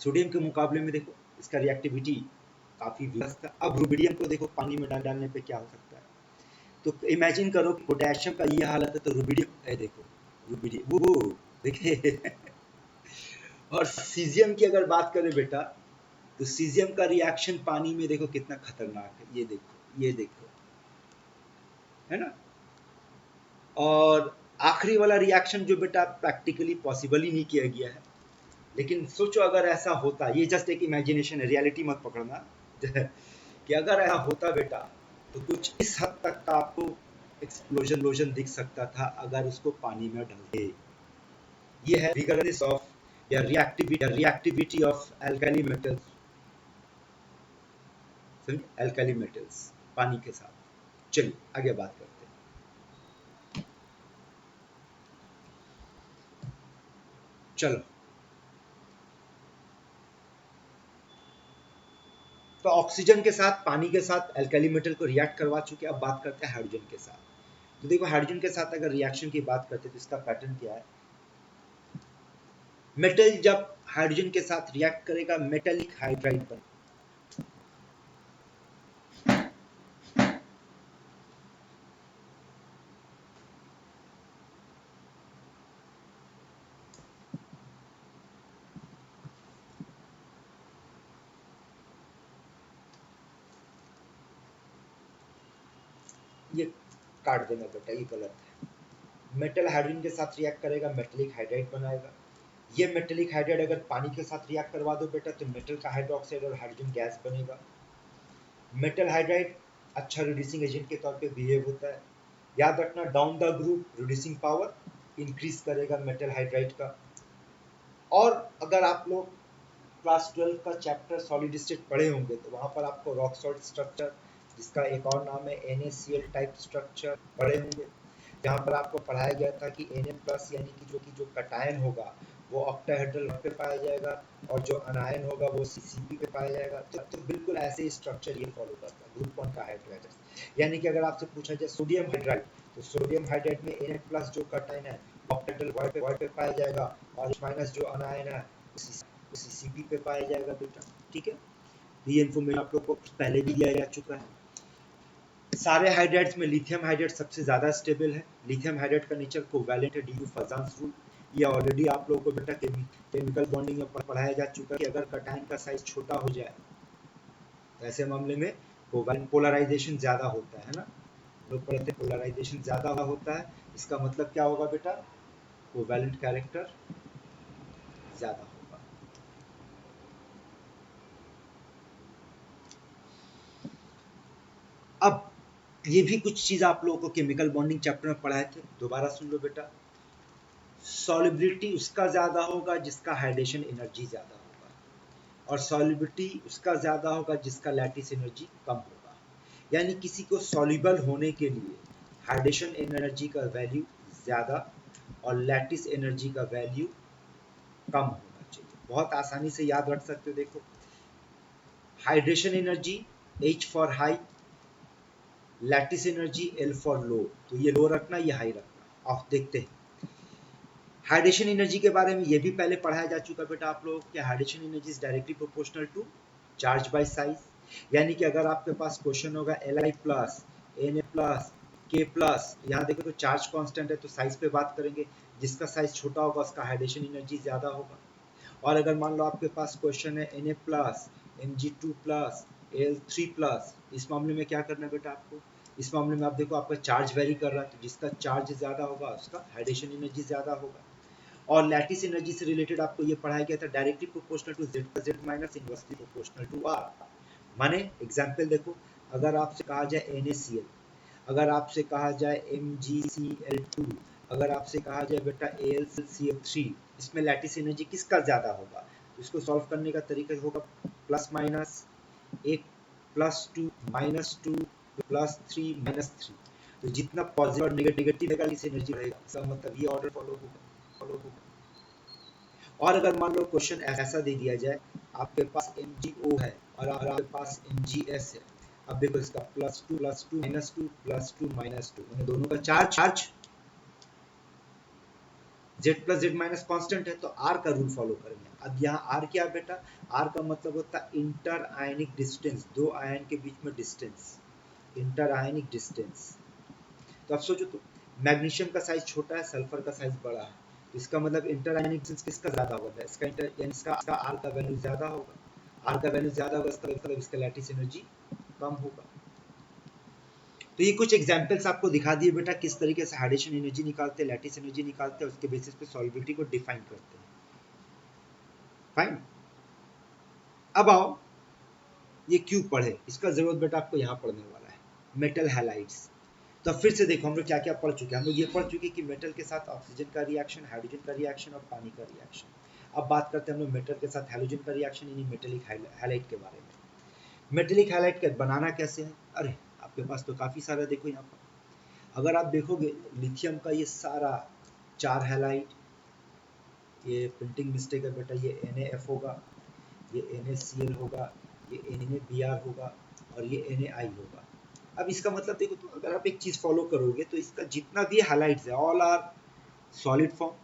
सोडियम के मुकाबले में देखो इसका रिएक्टिविटी काफी व्यस्त है। अब रुबिडियम को देखो पानी में डालने पे क्या हो सकता है। तो इमेजिन करो कि पोटेशियम का ये हालत है, तो रुबिडियम है, देखो रुबिडियम वो देखिए और सीजियम की अगर बात करें बेटा, तो सीजियम का रिएक्शन पानी में देखो कितना खतरनाक है, ये देखो है ना। और आखिरी वाला रिएक्शन जो बेटा प्रैक्टिकली पॉसिबल ही नहीं किया गया है, लेकिन सोचो अगर ऐसा होता, ये जस्ट एक इमेजिनेशन है, रियलिटी मत पकड़ना कि अगर ऐसा होता बेटा, तो कुछ इस हद तक का आपको एक्सप्लोजन दिख सकता था अगर उसको पानी में डालते। ये है विगरनेस ऑफ या reactivity of alkali metals, alkali metals पानी के साथ। चलिए आगे बात करते हैं। चलो, तो ऑक्सीजन के साथ, पानी के साथ एल्कली मेटल को रिएक्ट करवा चुके। अब बात करते हैं हाइड्रोजन के साथ। तो देखो, हाइड्रोजन के साथ अगर रिएक्शन की बात करते हैं तो इसका पैटर्न क्या है। मेटल जब हाइड्रोजन के साथ रिएक्ट करेगा, मेटेलिक हाइड्राइड बनेगा। ये काट देना बेटा, ये गलत है। मेटल हाइड्रोजन के साथ रिएक्ट करेगा, मेटेलिक हाइड्राइड बनाएगा। ये मेटेलिक हाइड्राइड अगर पानी के साथ रिएक्ट करवा दो बेटा तो मेटल का हाइड्रोक्साइड और हाइड्रोजन गैस बनेगा। मेटल हाइड्राइड अच्छा रिड्यूसिंग एजेंट के तौर पे बिहेव होता है। याद रखना, down the group reducing power increase करेगा मेटल हाइड्राइड का। और अगर आप लोग क्लास 12 का चैप्टर सॉलिड स्टेट पढ़े होंगे तो वहां पर आपको रॉक सॉल्ट स्ट्रक्चर, जिसका एक और नाम है NaCl टाइप स्ट्रक्चर, पढ़े होंगे। जहाँ पर आपको पढ़ाया गया था कि Na+ यानी कि जो कटायन होगा वो ऑक्टाहेड्रल पे पाया जाएगा और जो अनायन होगा वो CCP पे पाया जाएगा। तो बिल्कुल ऐसे ही स्ट्रक्चर ये फॉलो करता है ग्रुप 1 का हाइड्राइड। यानी कि अगर आपसे पूछा जाए सोडियम हाइड्राइड, तो सोडियम हाइड्राइड में Na+ जो कटायन है ऑक्टाहेड्रल पे पाया जाएगा और माइनस जो अनायन है CCP पे पाया जाएगा बेटा। ठीक है, ये इन्फॉर्मेशन आप लोग को पहले भी दिया जा चुका है। सारे हाइड्राइड्स में लिथियम हाइड्राइड सबसे ज्यादा स्टेबल है। लिथियम हाइड्राइड का नेचर कोवैलेंट है ड्यू टू फजान्स रूल। ये ऑलरेडी आप लोगों को बेटा केमिकल बॉन्डिंग में पढ़ाया जा चुका है कि अगर कटायन का साइज छोटा हो जाए तो ऐसे मामले में कोवैलेंट पोलराइजेशन ज्यादा होता है ना। लोग पढ़ते हैं पोलराइजेशन ज्यादा होता है, इसका मतलब क्या होगा बेटा, कोवैलेंट कैरेक्टर ज्यादा होगा। अब ये भी कुछ चीज आप लोगों को केमिकल बॉन्डिंग चैप्टर में पढ़ाए थे, दोबारा सुन लो बेटा। सॉल्युबिलिटी उसका ज्यादा होगा जिसका हाइड्रेशन एनर्जी ज्यादा होगा, और सॉल्युबिलिटी उसका ज्यादा होगा जिसका लैटिस एनर्जी कम होगा। यानी किसी को सॉल्युबल होने के लिए हाइड्रेशन एनर्जी का वैल्यू ज्यादा और लैटिस एनर्जी का वैल्यू कम होना चाहिए। बहुत आसानी से याद रख सकते हो। देखो, hydration energy H for high, lattice energy L for low. तो ये लो रखना, ये हाई रखना। अब देखते हैं हाइड्रेशन एनर्जी के बारे में। ये भी पहले पढ़ाया जा चुका बेटा आप लोग कि hydration energy is directly proportional to charge by size. यानी कि अगर आपके पास क्वेश्चन होगा Li+, Na+, K+, यहाँ देखो तो चार्ज कांस्टेंट है तो साइज पे बात करेंगे। जिसका साइज छोटा होगा उसका हाइड्रेशन एनर्जी ज्यादा होगा। और अगर मान लो आपके पास क्वेश्चन है Na+, Mg2+, Al3+, इस मामले में क्या करना है बेटा आपको। इस मामले में आप देखो आपका चार्ज वेरी कर रहा है, तो जिसका चार्ज ज्यादा होगा उसका हाइड्रेशन एनर्जी ज्यादा होगा। और लैटिस एनर्जी से रिलेटेड आपको ये पढ़ाया गया था directly proportional to Z minus inversely proportional to R। माने एग्जांपल देखो, अगर आपसे कहा जाए NaCl, अगर आपसे कहा जाए MgCl2, अगर आपसे कहा जाए बेटा AlCl3, इसमें लैटिस एनर्जी किसका ज्यादा होगा। तो इसको सॉल्व करने का तरीका होगा प्लस माइनस, एक +2 -2 +3 -3। तो जितना पॉजिटिव और नेगेटिव रहेगा इस एनर्जी रहेगा, इसका मतलब ये ऑर्डर फॉलो होगा। और अगर मान लो क्वेश्चन ऐसा दे दिया जाए, आपके पास MgO है और आपके पास MgS है। अब देखो इसका +2 +2 -2 +2 -2, उन्हें दोनों का चार्ज Z+Z- कांस्टेंट है तो R का रूल फॉलो करेंगे। अब यहाँ R क्या है बेटा, R का मतलब होता है इंटर आयनिक डिस्टेंस, दो आयन के बीच में डिस्टेंस, इंटर आयनिक डिस्टेंस। तो अब सोचो तो मैग्नीशियम का साइज छोटा है, सल्फर का साइज बड़ा है, तो इसका मतलब इंटर आयनिक डिस्टेंस किसका ज्यादा होगा, इसका इंटर यानी इसका R का वैल्यू ज्यादा होगा। R का वैल्यू ज्यादा होगा इसका मतलब इसका लैटिस एनर्जी कम होगा। तो ये कुछ एग्जांपल्स आपको दिखा दिए बेटा किस तरीके से हाइड्रेशन एनर्जी निकालते हैं, लैटिस एनर्जी निकालते हैं, उसके बेसिस पे सॉल्युबिलिटी को डिफाइन करते हैं। फाइन। अब आओ ये क्यों पढ़े, इसका जरूरत बेटा आपको यहाँ पढ़ने वाला है, मेटल हैलाइड्स। तो फिर से देखो हम लोग क्या क्या पढ़ चुके हैं। हम लोग ये पढ़ चुके कि मेटल के साथ ऑक्सीजन का रिएक्शन, हाइड्रोजन का रिएक्शन और पानी का रिएक्शन। अब बात करते हैं हम लोग मेटल के साथ हैलोजन का रिएक्शन यानी मेटेलिक हैलाइड के बारे में। मेटेलिक हैलाइड का बनाना कैसे है। अरे आप आपके पास तो काफ़ी सारा देखो यहाँ पर। अगर आप देखोगे लिथियम का ये सारा 4 हैलाइड, ये प्रिंटिंग मिस्टेक है बेटा, ये NaF होगा, ये NaCl होगा, ये NaBr होगा और ये Na होगा। अब इसका मतलब देखो, तो अगर आप एक चीज़ फॉलो करोगे तो इसका जितना भी हैलाइड्स है ऑल आर सॉलिड फॉर्म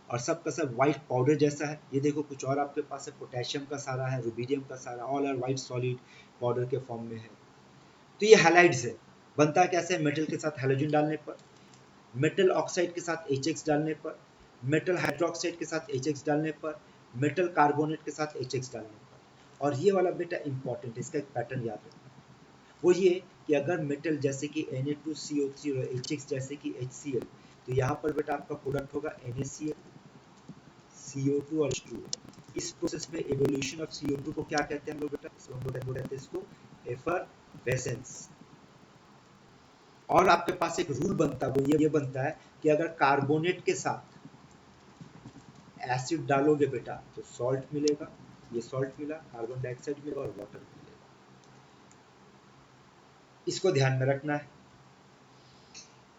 और सब का सब वाइट पाउडर जैसा है। ये देखो कुछ और आपके पास है, पोटेशियम का सारा है, रुबिडियम का सारा, all are white solid powder के फॉर्म में है। तो ये हैलाइड्स है। बनता कैसे? मेटल के साथ हैलोजन डालने पर, मेटल ऑक्साइड के साथ HX डालने पर, मेटल हाइड्रोक्साइड के साथ HX डालने पर, मेटल कार्बोनेट के साथ HX डालने पर। और ये वाला बेटा इंपॉर्टेंट है, इसका एक पैटर्न याद रखना। वो ये कि अगर मेटल जैसे कि Na2CO3 और HX जैसे कि HCl, तो यहाँ पर बेटा आपका प्रोडक्ट होगा NaCl, CO2 और H2O। इस प्रोसेस में एवोल्यूशन ऑफ CO2 को क्या कहते हैं हम लोग बेटा? इसको हम लोग कहते हैं इसको एफरवेसेंस। और आपके पास एक रूल बनता है, वो ये बनता है कि अगर कार्बोनेट के साथ एसिड डालोगे बेटा तो सॉल्ट मिलेगा, ये सॉल्ट मिला, कार्बन डाइऑक्साइड मिलेगा और वाटर मिलेगा। इसको ध्यान में रखना है।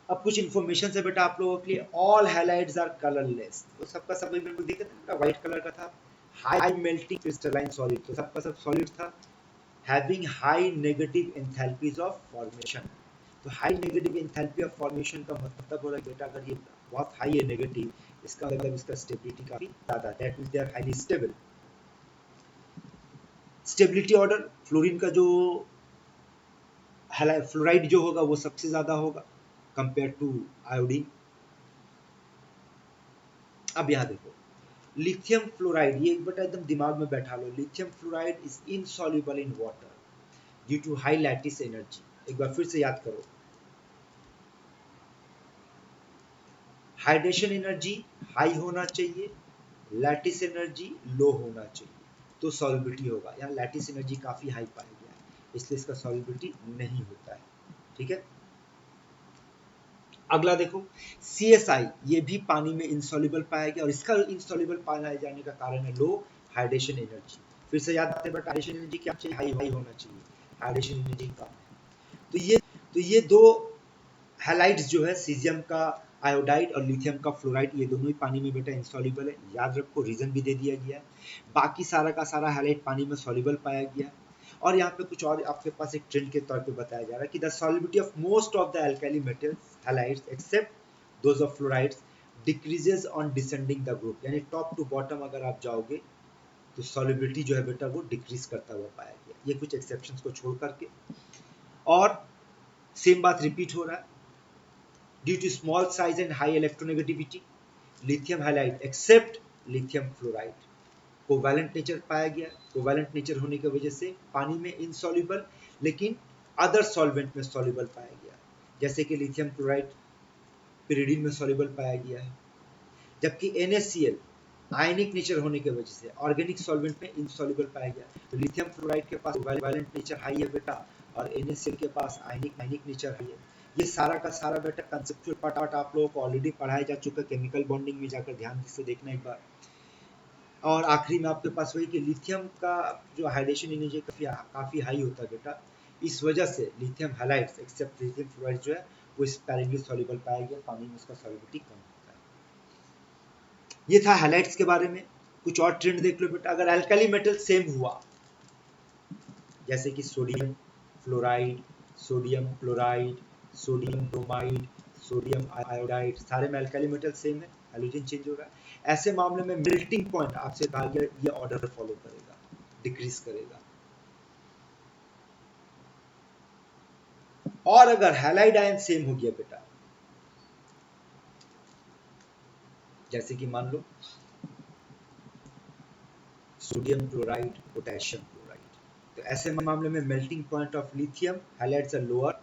अब कुछ इन्फॉर्मेशन से बेटा आप लोगों के लिए, ऑल हैलाइड्स आर कलरलेस। तो सबका सब बिल्कुल देखे थे, व्हाइट कलर का था, हाई मेल्टिंग क्रिस्टलाइन सॉलिड, तो सबका सब सॉलिड था, having high negative enthalpies of formation. तो high negative enthalpy of formation का मतलब हो रहा है बेटा, अगर ये बहुत हाई है नेगेटिव, इसका मतलब इसका स्टेबिलिटी काफी ज्यादा, that means they are highly stable. Stability order, fluorine का जो फ्लोराइड जो होगा वो सबसे ज्यादा होगा कंपेयर टू आयोडीन। अब यहाँ देखो लिथियम फ्लोराइड, ये एक बेटा एकदम दिमाग में बैठा लो, lithium fluoride is insoluble in water due to high lattice energy. एक बार फिर से याद करो, हाइड्रेशन एनर्जी हाई होना चाहिए, लैटिस एनर्जी लो होना चाहिए, तो सॉल्युबिलिटी होगा। यहाँ लैटिस एनर्जी काफी हाई पाया गया है, इसलिए इसका सॉल्युबिलिटी नहीं होता है। ठीक है, अगला देखो CSI, ये भी पानी में इंसॉल्युबल पाया गया और इसका इंसॉल्युबल पाया जाने का कारण है लो हाइड्रेशन एनर्जी। फिर से याद आते हैं बट हाइड्रेशन एनर्जी क्या चाहिए? हाई होना चाहिए, हाइड्रेशन एनर्जी कम है। तो ये दो हैलाइड्स जो है, सीजियम का आयोडाइड और लिथियम का फ्लोराइड, ये दोनों ही पानी में बेटा इंसॉल्युबल है। याद रखो, रीजन भी दे दिया गया है। बाकी सारा का सारा हैलाइड पानी में सॉल्युबल पाया गया है। और यहाँ पे कुछ और आपके पास एक ट्रेंड के तौर पे बताया जा रहा है कि the solubility of most of the alkali metals halides except those of fluorides decreases on descending the group. यानी टॉप टू बॉटम अगर आप जाओगे तो सॉल्युबिलिटी जो है बेटा वो डिक्रीज करता हुआ पाया गया, ये कुछ एक्सेप्शंस को छोड़ करके। और सेम बात रिपीट हो रहा है, due to small size and high electronegativity lithium halide except lithium fluoride covalent nature पाया गया। कोवैलेंट नेचर होने की वजह से पानी में इनसॉल्युबल लेकिन अदर सॉल्वेंट में सॉल्युबल पाया गया, जैसे कि लिथियम क्लोराइड पिरिडीन में सॉल्युबल पाया गया है, जबकि NaCl आयनिक नेचर होने की वजह से ऑर्गेनिक सॉल्वेंट में इनसॉल्युबल पाया गया। तो लिथियम फ्लोराइड के पास कोवैलेंट नेचर हाई है बेटा और NaCl के पास आयनिक नेचर हाई है। ये सारा का सारा बेटा कंसेप्चुअल पार्ट आप लोगों को ऑलरेडी पढ़ाया जा चुका है, केमिकल बॉन्डिंग में जाकर ध्यान से देखना एक बार। और आखिरी में आपके पास वही कि लिथियम का जो हाइड्रेशन एनर्जी काफी हाई होता है बेटा, इस वजह से lithium halides except lithium fluoride जो है वो स्पैरेंटली सॉल्युबल पाया गया, पानी में उसका सॉल्युबिलिटी कम होता है। ये था हैलाइड्स के बारे में। कुछ और ट्रेंड देख लो बेटा, अगर अल्कली मेटल सेम हुआ जैसे कि sodium fluoride, sodium chloride, sodium bromide, sodium iodide, सारे में अल्कली मेटल सेम है, हैलोजन चेंज हो रहा है, ऐसे मामले में मेल्टिंग पॉइंट आपसे कहा गया ये ऑर्डर फॉलो करेगा, डिक्रीज करेगा। और अगर हैलाइड आयन सेम हो गया बेटा, जैसे कि मान लो सोडियम क्लोराइड, पोटेशियम क्लोराइड, तो ऐसे मामले में melting point of lithium halides are lower,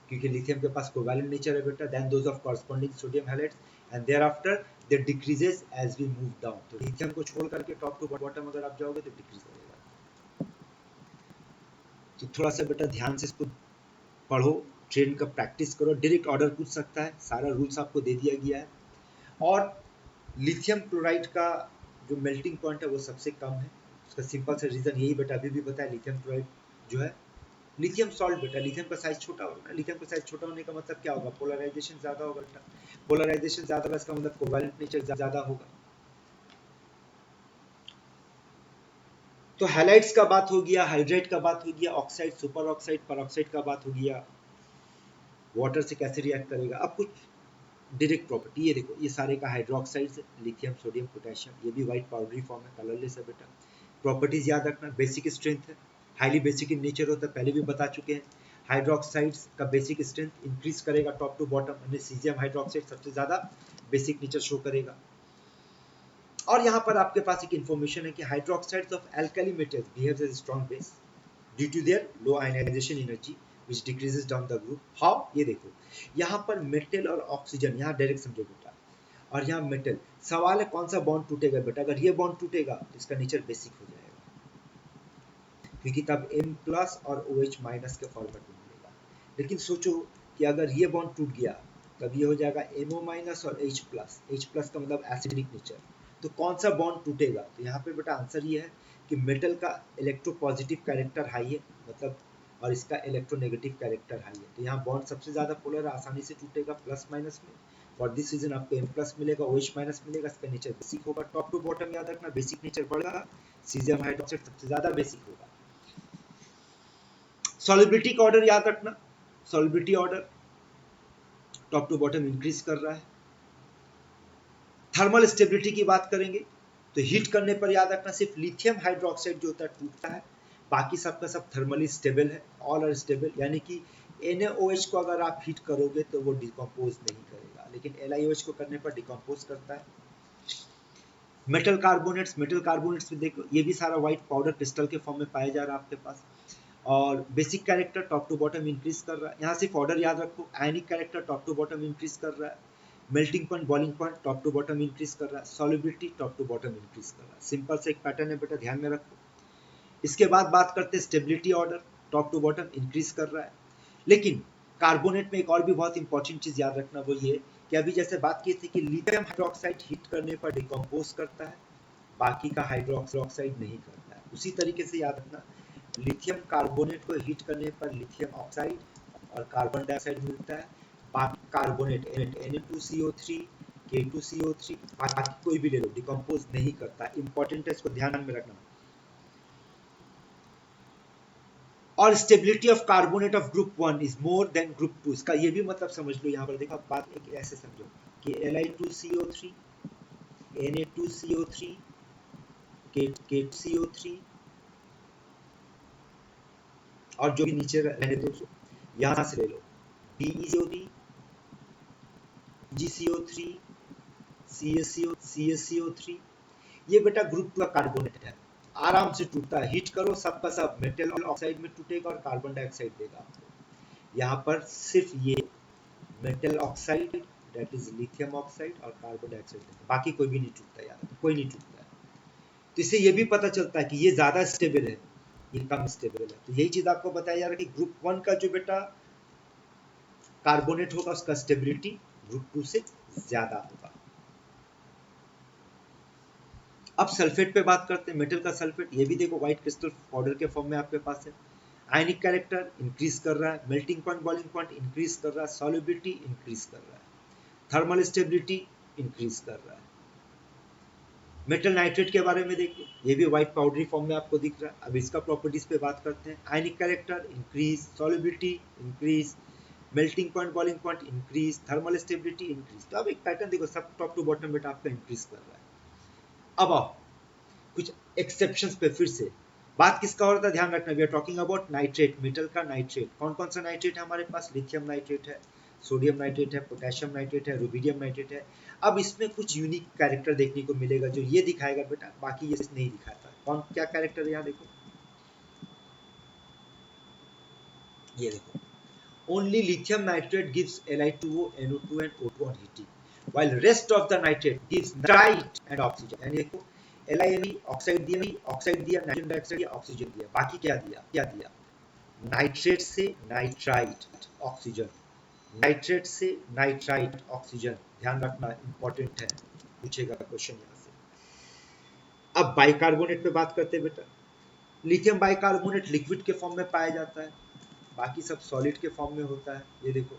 क्योंकि लिथियम के पास कोवैलेंट नेचर है बेटा than those of corresponding sodium halides and thereafter they decreases as we move down. तो लिथियम को छोड़ करके टॉप टू बॉटम अगर आप जाओगे तो डिक्रीज करेगा। तो थोड़ा सा बेटा ध्यान से इसको पढ़ो, ट्रेन का प्रैक्टिस करो, डायरेक्ट ऑर्डर पूछ सकता है, सारा रूल्स आपको दे दिया गया है। और लिथियम क्लोराइड का जो मेल्टिंग पॉइंट है वो सबसे कम है, उसका सिंपल सा रीजन यही बेटा अभी भी बताया, लिथियम क्लोराइड जो है लिथियम सॉल्ट बेटा, लिथियम का साइज छोटा होगा। लिथियम का साइज छोटा होने का मतलब क्या होगा, पोलराइजेशन ज्यादा होगा बेटा। पोलराइजेशन ज्यादा होगा इसका मतलब कोवैलेंट नेचर ज्यादा होगा। तो हैलाइड्स का बात हो गया, हाइड्राइड का बात हो गया, ऑक्साइड, सुपर ऑक्साइड, परऑक्साइड का बात हो गया, वाटर से कैसे रिएक्ट करेगा। अब कुछ डायरेक्ट प्रॉपर्टी, ये देखो ये सारे का हाइड्रोक्साइड्स, लिथियम, सोडियम, पोटेशियम, ये भी व्हाइट पाउडरी फॉर्म है, कलरलेस है बेटा। प्रॉपर्टीज याद रखना, बेसिक स्ट्रेंथ है, हाईली बेसिक इन नेचर होता है, पहले भी बता चुके हैं। हाइड्रोक्साइड्स का बेसिक स्ट्रेंथ इंक्रीज करेगा टॉप टू बॉटम, यानी सीजियम हाइड्रोक्साइड सबसे ज्यादा बेसिक नेचर शो करेगा। और यहाँ पर आपके पास एक इन्फॉर्मेशन है कि hydroxides of alkali metals behaves as strong base due to their low ionisation energy which decreases down the group. How? ये देखो यहाँ पर मेटल और ऑक्सीजन, यहाँ डायरेक्ट समझो बेटा, और यहाँ मेटल, सवाल है कौन सा बॉन्ड टूटेगा बेटा। अगर ये बॉन्ड टूटेगा तो इसका नेचर बेसिक हो जाएगा, क्योंकि तब M प्लस और OH माइनस के फॉर्मेट में मिलेगा। लेकिन सोचो कि अगर ये बॉन्ड टूट गया तब ये हो जाएगा MO माइनस और H प्लस। H प्लस का मतलब एसिडिक नेचर। तो कौन सा बॉन्ड टूटेगा, तो यहाँ पे बेटा आंसर ये है कि मेटल का इलेक्ट्रोपॉजिटिव कैरेक्टर हाई है, मतलब, और इसका इलेक्ट्रोनेगेटिव कैरेक्टर हाई है। तो यहाँ बॉन्ड सबसे ज्यादा पोलर आसानी से टूटेगा प्लस माइनस में। फॉर दिस रीजन आपको M प्लस मिलेगा, OH माइनस मिलेगा, इसका नेचर बेसिक होगा। टॉप टू बॉटम याद रखना, बेसिक नेचर बढ़ेगा, सीजियम हाइड्रोक्साइड सबसे ज्यादा बेसिक होगा। सॉल्युबिलिटी का ऑर्डर याद रखना, solubility order top to bottom increase कर रहा है। थर्मल स्टेबिलिटी की बात करेंगे तो हीट करने पर याद रखना सिर्फ लिथियम हाइड्रोक्साइड जो होता है टूटता है, बाकी सबका सब थर्मली स्टेबल है, ऑल आर स्टेबल। यानी कि NaOH को अगर आप हीट करोगे तो वो डिकम्पोज नहीं करेगा, लेकिन LiOH को करने पर डिकम्पोज करता है। मेटल कार्बोनेट्स, मेटल कार्बोनेट्स में देखो ये भी सारा व्हाइट पाउडर क्रिस्टल के फॉर्म में पाया जा रहा है आपके पास। और basic character top to bottom increase कर रहा है। यहाँ सिर्फ ऑर्डर याद रखो, ionic character top to bottom increase कर रहा है, melting point, boiling point top to bottom increase कर रहा है, solubility top to bottom increase कर रहा है। सिंपल से एक पैटर्न है बेटा, ध्यान में रखो। इसके बाद बात करते हैं stability order, top to bottom increase कर रहा है। लेकिन कार्बोनेट में एक और भी बहुत इंपॉर्टेंट चीज याद रखना, वो ये कि अभी जैसे बात की थी कि लिथियम हाइड्रोक्साइड हीट करने पर डिकम्पोज करता है, बाकी का हाइड्रोक्साइड नहीं करता है। उसी तरीके से याद रखना, लिथियम कार्बोनेट को हीट करने पर लिथियम ऑक्साइड और कार्बन डाइऑक्साइड मिलता है, बाकी कार्बोनेट Na2CO3, K2CO3, बाकी कोई भी ले लो डिकम्पोज नहीं करता। इंपॉर्टेंट है, इसको ध्यान में रखना। और stability of carbonate of group 1 is more than group 2, इसका ये भी मतलब समझ लो। यहाँ पर देखो बात एक ऐसे समझो कि Li2CO3, Na2CO3, K2CO3 और जो भी नीचे रहने दो यहाँ से ले लो, BeCO3, GCO3, CSCO3, ये बेटा ग्रुप 2 का कार्बोनेट है, आराम से टूटता है। हीट करो सबका सब मेटल ऑक्साइड में टूटेगा और कार्बन डाइऑक्साइड देगा आपको। यहाँ पर सिर्फ ये metal oxide that is lithium oxide और कार्बन डाइऑक्साइड देगा, बाकी कोई भी नहीं टूटता यार, कोई नहीं टूटता है। तो इससे ये भी पता चलता है कि ये ज्यादा स्टेबल है, ये कम स्टेबल है। तो यही चीज आपको बताया जा रहा है कि ग्रुप 1 का जो बेटा कार्बोनेट होगा उसका स्टेबिलिटी ग्रुप 2 से ज्यादा होगा। अब सल्फेट पे बात करते हैं, मेटल का सल्फेट, ये भी देखो व्हाइट क्रिस्टल पाउडर के फॉर्म में आपके पास है। आयनिक कैरेक्टर इंक्रीज कर रहा है, melting point, boiling point increase कर रहा है, सॉल्युबिलिटी इंक्रीज कर रहा है, थर्मल स्टेबिलिटी इंक्रीज कर रहा है। मेटल नाइट्रेट के बारे में देखिए, ये भी व्हाइट पाउडरी फॉर्म में आपको दिख रहा है। अब इसका प्रॉपर्टीज पे बात करते हैं। आयनिक character increase, solubility increase, melting point, boiling point increase, thermal stability increase. तो अब एक पैटर्न देखो, सब टॉप टू बॉटम बेटा आपका इंक्रीज कर रहा है। अब आओ कुछ एक्सेप्शंस पे फिर से बात किसका हो रहा था, ध्यान रखना। We are talking about nitrate, metal का नाइट्रेट। कौन कौन सा नाइट्रेट है हमारे पास, लिथियम नाइट्रेट है, सोडियम नाइट्रेट है, पोटेशियम नाइट्रेट है, रुबिडियम नाइट्रेट है। अब इसमें कुछ यूनिक कैरेक्टर देखने को मिलेगा जो ये दिखाएगा बेटा, बाकी ये नहीं दिखाता। कौन क्या कैरेक्टर है यहाँ देखो, ये देखो, only lithium nitrate gives Li2O, NO2 and O2 on heating, while rest of the nitrate gives nitrite and oxygen। यानी देखो LiMe ऑक्साइड दिया, नाइट्रोजन डाइऑक्साइड दिया, ऑक्सीजन दिया, बाकी क्या दिया, नाइट्रेट से नाइट्राइट ऑक्सीजन, नाइट्रेट से नाइट्राइट ऑक्सीजन। ध्यान रखना, इंपॉर्टेंट है, पूछेगा क्वेश्चन यहाँ से। अब बाइकार्बोनेट पे बात करते हैं बेटा। लिथियम बाइकार्बोनेट लिक्विड के फॉर्म में पाया जाता है, बाकी सब सॉलिड के फॉर्म में होता है। ये देखो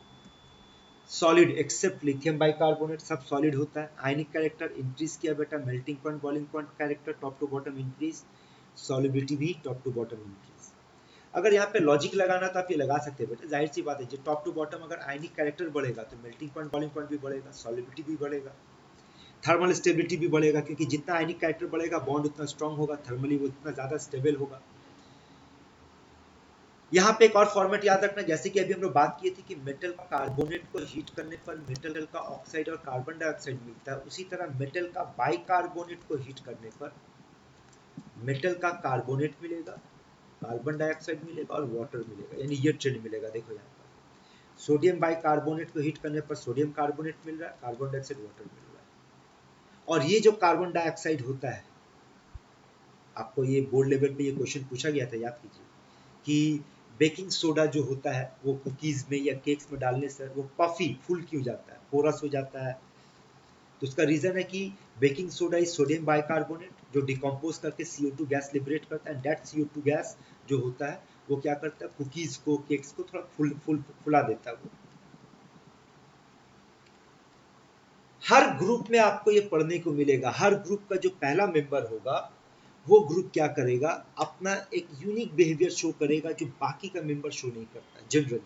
सॉलिड एक्सेप्ट लिथियम बाइकार्बोनेट, सब सॉलिड होता है। आयनिक कैरेक्टर इंक्रीज किया बेटा, melting point boiling point character top to bottom increase, solubility भी टॉप टू बॉटम इंक्रीज। अगर यहाँ पे लॉजिक लगाना तो आप ये लगा सकते हैं बेटा, जाहिर सी बात है जो टॉप टू बॉटम अगर आयनिक कैरेक्टर बढ़ेगा तो मेल्टिंग पॉइंट बॉइलिंग पॉइंट भी बढ़ेगा, सॉलिबिलिटी भी बढ़ेगा, थर्मल स्टेबिलिटी भी बढ़ेगा, क्योंकि जितना आयनिक कैरेक्टर बढ़ेगा बॉन्ड उतना स्ट्रांग होगा, थर्मली वो उतना ज्यादा स्टेबल होगा। यहाँ पे एक और फॉर्मेट याद रखना, जैसे कि अभी हम लोग बात किए थे कि मेटल कार्बोनेट को हीट करने पर मेटल का ऑक्साइड और कार्बन डाइऑक्साइड मिलता है, उसी तरह मेटल का बाइकार्बोनेट को हीट करने पर मेटल का कार्बोनेट मिलेगा, कार्बन डाइऑक्साइड मिलेगा और वाटर मिलेगा, यानी ये ट्रेंड मिलेगा। देखो यहाँ पर सोडियम बाइकार्बोनेट को हीट करने पर सोडियम कार्बोनेट मिल रहा है, कार्बन डाइऑक्साइड वाटर मिल रहा है। और ये जो कार्बन डाइऑक्साइड होता है, आपको ये बोर्ड लेवल पे ये क्वेश्चन पूछा गया था, याद कीजिए कि बेकिंग सोडा जो होता है वो कुकीज में या केक्स में डालने से वो पफी फुल क्यों जाता है, पोरस हो जाता है। तो उसका रीजन है कि baking soda is sodium bicarbonate जो डिकम्पोज करके CO2 गैस लिबरेट करता है। दैट CO2 गैस जो होता है वो क्या करता है, कुकीज को केक्स को थोड़ा फुला देता है वो। हर ग्रुप में आपको ये पढ़ने को मिलेगा, हर ग्रुप का जो पहला मेंबर होगा वो ग्रुप क्या करेगा, अपना एक यूनिक बिहेवियर शो करेगा जो बाकी का मेंबर शो नहीं करता जनरली।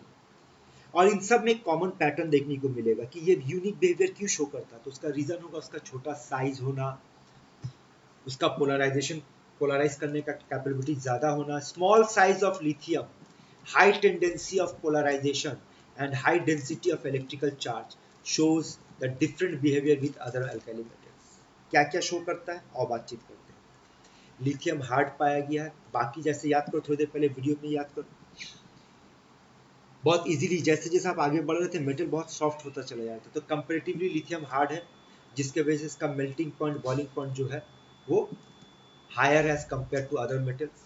और इन सब में एक कॉमन पैटर्न देखने को मिलेगा कि ये यूनिक बिहेवियर क्यों शो करता है, तो उसका रीजन होगा उसका छोटा साइज होना, उसका पोलराइजेशन पोलराइज करने का कैपेबिलिटी ज्यादा होना, small size of lithium, high tendency of polarisation and high density of electrical charge shows the different behaviour with other alkyl metals. क्या क्या शो करता है और बातचीत करते हैं। लिथियम हार्ड पाया गया है, बाकी जैसे याद करो, थोड़ी देर पहले वीडियो में याद करो, बहुत इजीली जैसे जैसे आप आगे बढ़ रहे थे मेटल बहुत सॉफ्ट होता चला जाता है, तो कंपेरेटिवली लिथियम हार्ड है, जिसके वजह से इसका मेल्टिंग पॉइंट बॉइलिंग पॉइंट जो है वो higher as compare to other metals.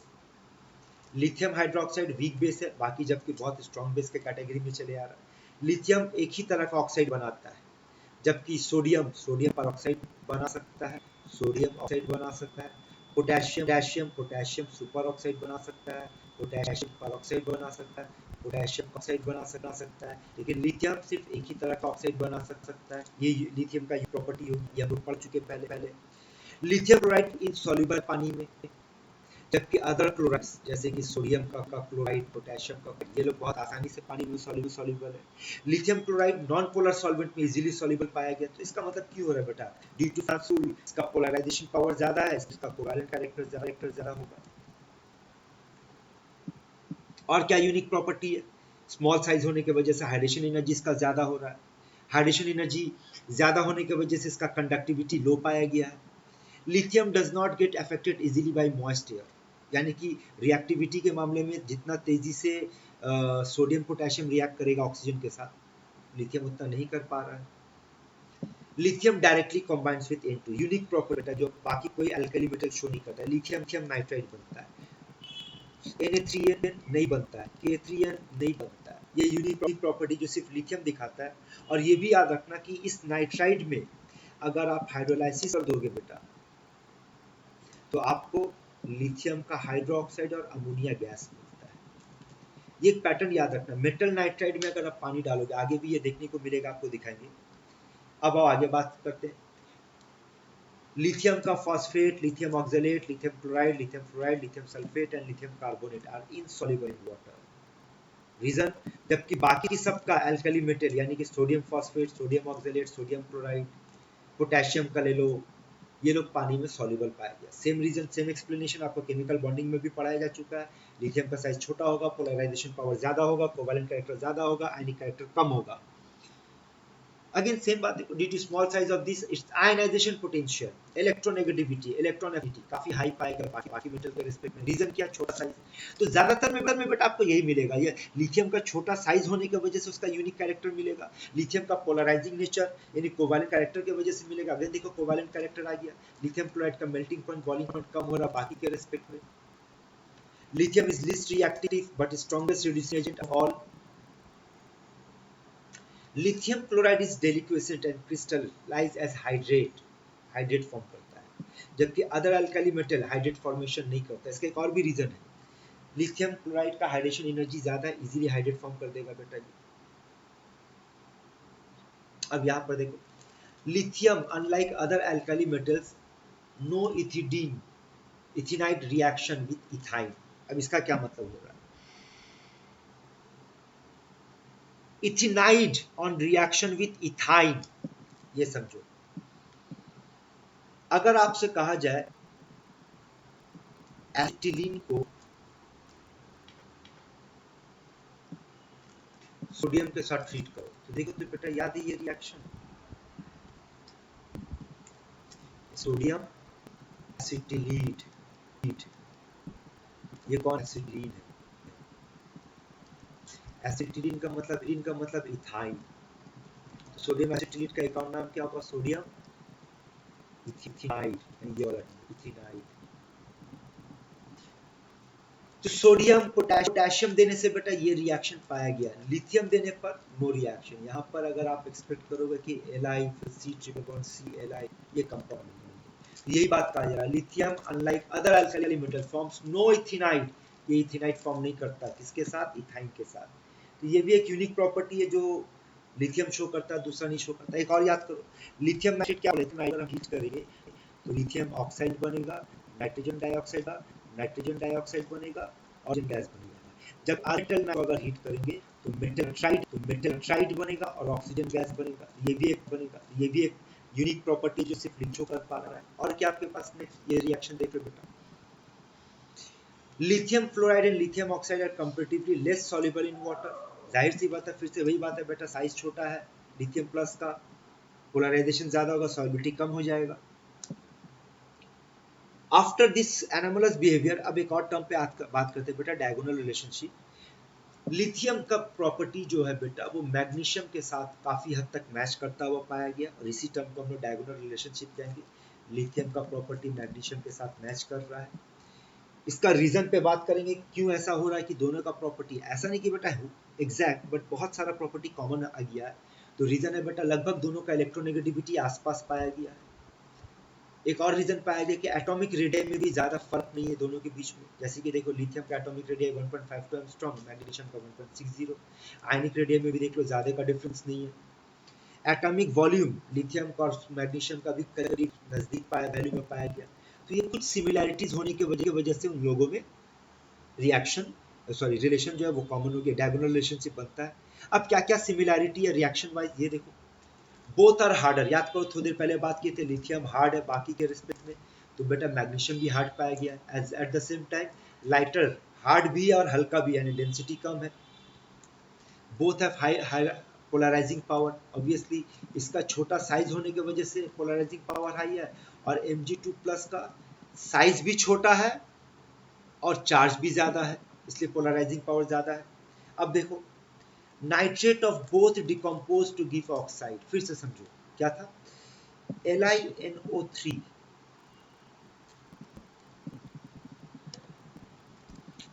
Lithium hydroxide weak base है, बाकी जबकि बहुत स्ट्रॉन्ग बेस के कैटेगरी में चले आ रहा है। लिथियम एक ही तरह का ऑक्साइड बनाता है, जबकि सोडियम सोडियम पर ऑक्साइड बना सकता है, सोडियम ऑक्साइड बना सकता है। Potassium potassium potassium super oxide बना सकता है, पोटेशियम पर ऑक्साइड बना सकता है, पोटेशियम ऑक्साइड बना सकता है, लेकिन लिथियम सिर्फ एक ही तरह का ऑक्साइड बना सकता है। ये लिथियम का ये प्रॉपर्टी होगी, ये हम लोग पढ़ चुके पहले। लिथियम क्लोराइड इनसॉल्युबल पानी में, जबकि अदर क्लोराइड्स जैसे कि सोडियम का क्लोराइड, पोटेशियम का, ये लोग बहुत आसानी से पानी में सॉल्युबल है। Lithium chloride non polar solvent में इजीली सॉल्युबल पाया गया, तो इसका मतलब क्यों हो रहा है बेटा, ड्यू टू फ्रांसूल इसका पोलराइजेशन पावर ज्यादा है, इसका कोवैलेंट कैरेक्टर ज्यादा होगा। और क्या यूनिक प्रॉपर्टी है, स्मॉल साइज होने की वजह से हाइड्रेशन एनर्जी इसका ज्यादा हो रहा है, हाइड्रेशन एनर्जी ज्यादा होने की वजह से इसका कंडक्टिविटी लो पाया गया है। Lithium does not get affected easily by moist air, यानी कि रिएक्टिविटी के मामले में जितना तेजी से सोडियम पोटेशियम रिएक्ट करेगा ऑक्सीजन के साथ, लिथियम उतना नहीं कर पा रहा है। Lithium directly combines with N2, unique property जो बाकी कोई अल्कली मेटल शो नहीं करता है। लिथियम नाइट्राइड बनता है, Na3N नहीं बनता है, K3N नहीं बनता है, ये यूनिक प्रॉपर्टी जो सिर्फ लिथियम दिखाता है। और ये भी याद रखना कि इस नाइट्राइड में अगर आप हाइड्रोलाइसिस कर दोगे बेटा तो आपको लिथियम का हाइड्रोक्साइड और अमोनिया गैस मिलता है। ये एक पैटर्न याद रखना, मेटल नाइट्राइड में अगर आप पानी डालोगे, आगे भी ये देखने को मिलेगा, आपको दिखाएंगे। अब आओ आगे बात करते हैं। लिथियम का phosphate, lithium oxalate, lithium chloride, lithium fluoride, lithium sulphate and lithium carbonate are insoluble in water. Reason, जबकि बाकी सबका अल्कली मेटल यानी कि sodium phosphate, sodium oxalate, sodium chloride, potassium का ले लो, ये लोग पानी में सॉल्युबल पाया गया। सेम रीजन सेम एक्सप्लेनेशन आपको केमिकल बॉन्डिंग में भी पढ़ाया जा चुका है। लिथियम का साइज छोटा होगा, पोलराइजेशन पावर ज्यादा होगा, कोवैलेंट कैरेक्टर ज्यादा होगा, आयनिक कैरेक्टर कम होगा। अगेन सेम बात देखो, due to small size of this its ionisation potential, electronegativity, electron affinity काफी हाई पाएगा बाकी मेटल के रिस्पेक्ट में। रीजन क्या, छोटा साइज। तो ज्यादातर मेटल में बेटा आपको यही मिलेगा, ये लिथियम का छोटा साइज होने की वजह से उसका यूनिक कैरेक्टर मिलेगा, लिथियम का पोलराइजिंग नेचर यानी कोवैलेंट कैरेक्टर की वजह से मिलेगा। अगर देखो कोवैलेंट कैरेक्टर आ गया, लिथियम क्लोराइड का मेल्टिंग पॉइंट बॉइलिंग पॉइंट कम हो रहा बाकी के रिस्पेक्ट में। Lithium is least reactive but strongest reducing agent of all. Lithium chloride is deliquescent and crystallise as hydrate, hydrate form करता है, जबकि other alkali metal hydrate formation नहीं करता। इसका एक और भी रीजन है, लिथियम क्लोराइड का हाइड्रेशन एनर्जी ज्यादा है, इजीली हाइड्रेट फॉर्म कर देगा बेटा ये। अब यहाँ पर देखो, lithium unlike other alkali metals no ethidene ethynide reaction with ethyne. अब इसका क्या मतलब होगा? Ethynide on reaction with ethyne, ये समझो। अगर आपसे कहा जाए एसिटिलीन को सोडियम के साथ ट्रीट करो, तो देखो तो बेटा याद है ये रिएक्शन, सोडियम एसिटिलीट, ये कौन एसिटिलीन है? एसिटिलीन का मतलब इथाइन। तो सोडियम एसिटिलीट का एक और नाम क्या होगा? सोडियम इथिनाइड, ये वाला इथिनाइड। तो सोडियम पोटेशियम देने से बेटा ये रिएक्शन पाया गया, लिथियम देने पर नो रिएक्शन। यहाँ पर अगर आप एक्सपेक्ट करोगे कि Li फिर C ट्रिपल बॉन्ड Cli, ये कंपाउंड नहीं है। यही बात कहा जा रहा है, lithium unlike other alkali metal forms no ethynide, ये इथिनाइड फॉर्म नहीं करता, किसके साथ? इथाइन के साथ। तो ये भी एक यूनिक प्रॉपर्टी है जो लिथियम शो करता है, दूसरा नहीं शो करता। एक और याद करो, लिथियम नाइट्रेट क्या, लिथियम अगर हम हीट करेंगे तो लिथियम ऑक्साइड बनेगा, नाइट्रोजन डाइऑक्साइड बनेगा और गैस बनेगा। जब आर्बिटल में अगर हीट करेंगे तो मेटल ट्राइड बनेगा और ऑक्सीजन गैस बनेगा, ये भी एक यूनिक प्रॉपर्टी जो सिर्फ लिथियम कर पा रहा है। और क्या आपके पास में ये रिएक्शन देखो बेटा, lithium fluoride and lithium oxide are comparatively less soluble in water. जाहिर सी बात है, फिर से वही बात है बेटा, साइज छोटा है लिथियम प्लस का, पोलराइजेशन ज्यादा होगा, सॉल्युबिलिटी कम हो जाएगा। आफ्टर दिस एनोमलस बिहेवियर, अब एक और टर्म पे बात करते हैं बेटा, डायगोनल रिलेशनशिप। लिथियम का प्रॉपर्टी जो है बेटा वो मैग्नीशियम के साथ काफी हद तक मैच करता हुआ पाया गया, और इसी टर्म को हम लोग डायगोनल रिलेशनशिप कहेंगे। लिथियम का प्रॉपर्टी मैग्नीशियम के साथ मैच कर रहा है। इसका रीजन पे बात करेंगे, क्यों ऐसा हो रहा है कि दोनों का प्रॉपर्टी, ऐसा नहीं कि बेटा एग्जैक्ट, बट बहुत सारा प्रॉपर्टी कॉमन आ गया है। तो रीजन है बेटा, लगभग दोनों का इलेक्ट्रोनेगेटिविटी आसपास पाया गया है। एक और रीजन पाया गया कि एटॉमिक रेडियस में भी ज्यादा फर्क नहीं है दोनों के बीच में। जैसे कि देखो, लिथियम का एटॉमिक रेडियस 1.52 एंगस्ट्रॉम, मैग्नीशियम का 1.60। आयनिक रेडियस में भी देख लो ज्यादा का डिफरेंस नहीं है। एटॉमिक वॉल्यूम लिथियम का और मैग्नीशियम का भी करीब नजदीक पाया वैल्यू में पाया गया। तो ये कुछ सिमिलैरिटीज होने की वजह से उन लोगों में रिलेशन जो है वो कॉमन हो गया, डायगोनल रिलेशनशिप बनता है। अब क्या क्या सिमिलैरिटी है रिएक्शन वाइज, ये देखो, बोथ आर हार्डर। याद करो, थोड़ी देर पहले बात की थी लिथियम हार्ड है बाकी के रिस्पेक्ट में, तो बेटा मैग्नीशियम भी हार्ड पाया गया है। At the same time lighter, hard भी है और हल्का भी है, यानी डेंसिटी कम है। Both have high polarising power, obviously इसका छोटा साइज होने की वजह से पोलराइजिंग पावर हाई है, और Mg2 प्लस का साइज भी छोटा है और चार्ज भी ज्यादा है, इसलिए पोलराइजिंग पावर ज्यादा है। अब देखो, nitrate of both decompose to give oxide, फिर से समझो क्या था, LiNO3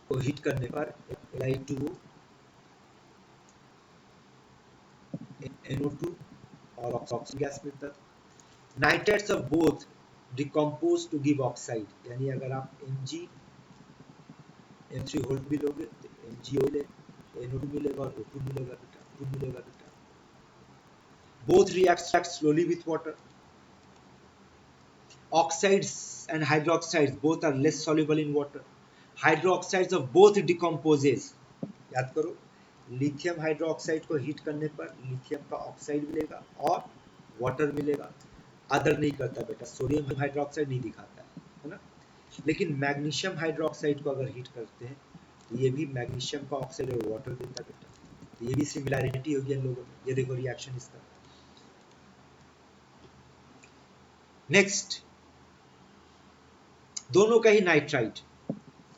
को हीट करने पर Li2O, NO2 और ऑक्सीजन गैस मिलता था। Nitrates of both decompose to give oxide, यानी अगर आप Mg होल्ड भी लोगे तो MgO ले, NO2 मिलेगा और O2 मिलेगा बेटा। Both react slowly with water. Oxides and hydroxides both are less soluble in water. Hydroxides of both decomposes, याद करो, लिथियम हाइड्रोक्साइड को हीट करने पर लिथियम का ऑक्साइड मिलेगा और वाटर मिलेगा। अदर नहीं करता बेटा, सोडियम हाइड्रोक्साइड नहीं दिखाता है ना। लेकिन मैग्नीशियम हाइड्रोक्साइड को अगर हीट करते हैं तो ये भी मैग्नीशियम का ऑक्साइड और वाटर देता है बेटा। तो ये भी सिमिलैरिटी होगी इन लोगों में। ये देखो रिएक्शन इसका। नेक्स्ट, दोनों का ही नाइट्राइट,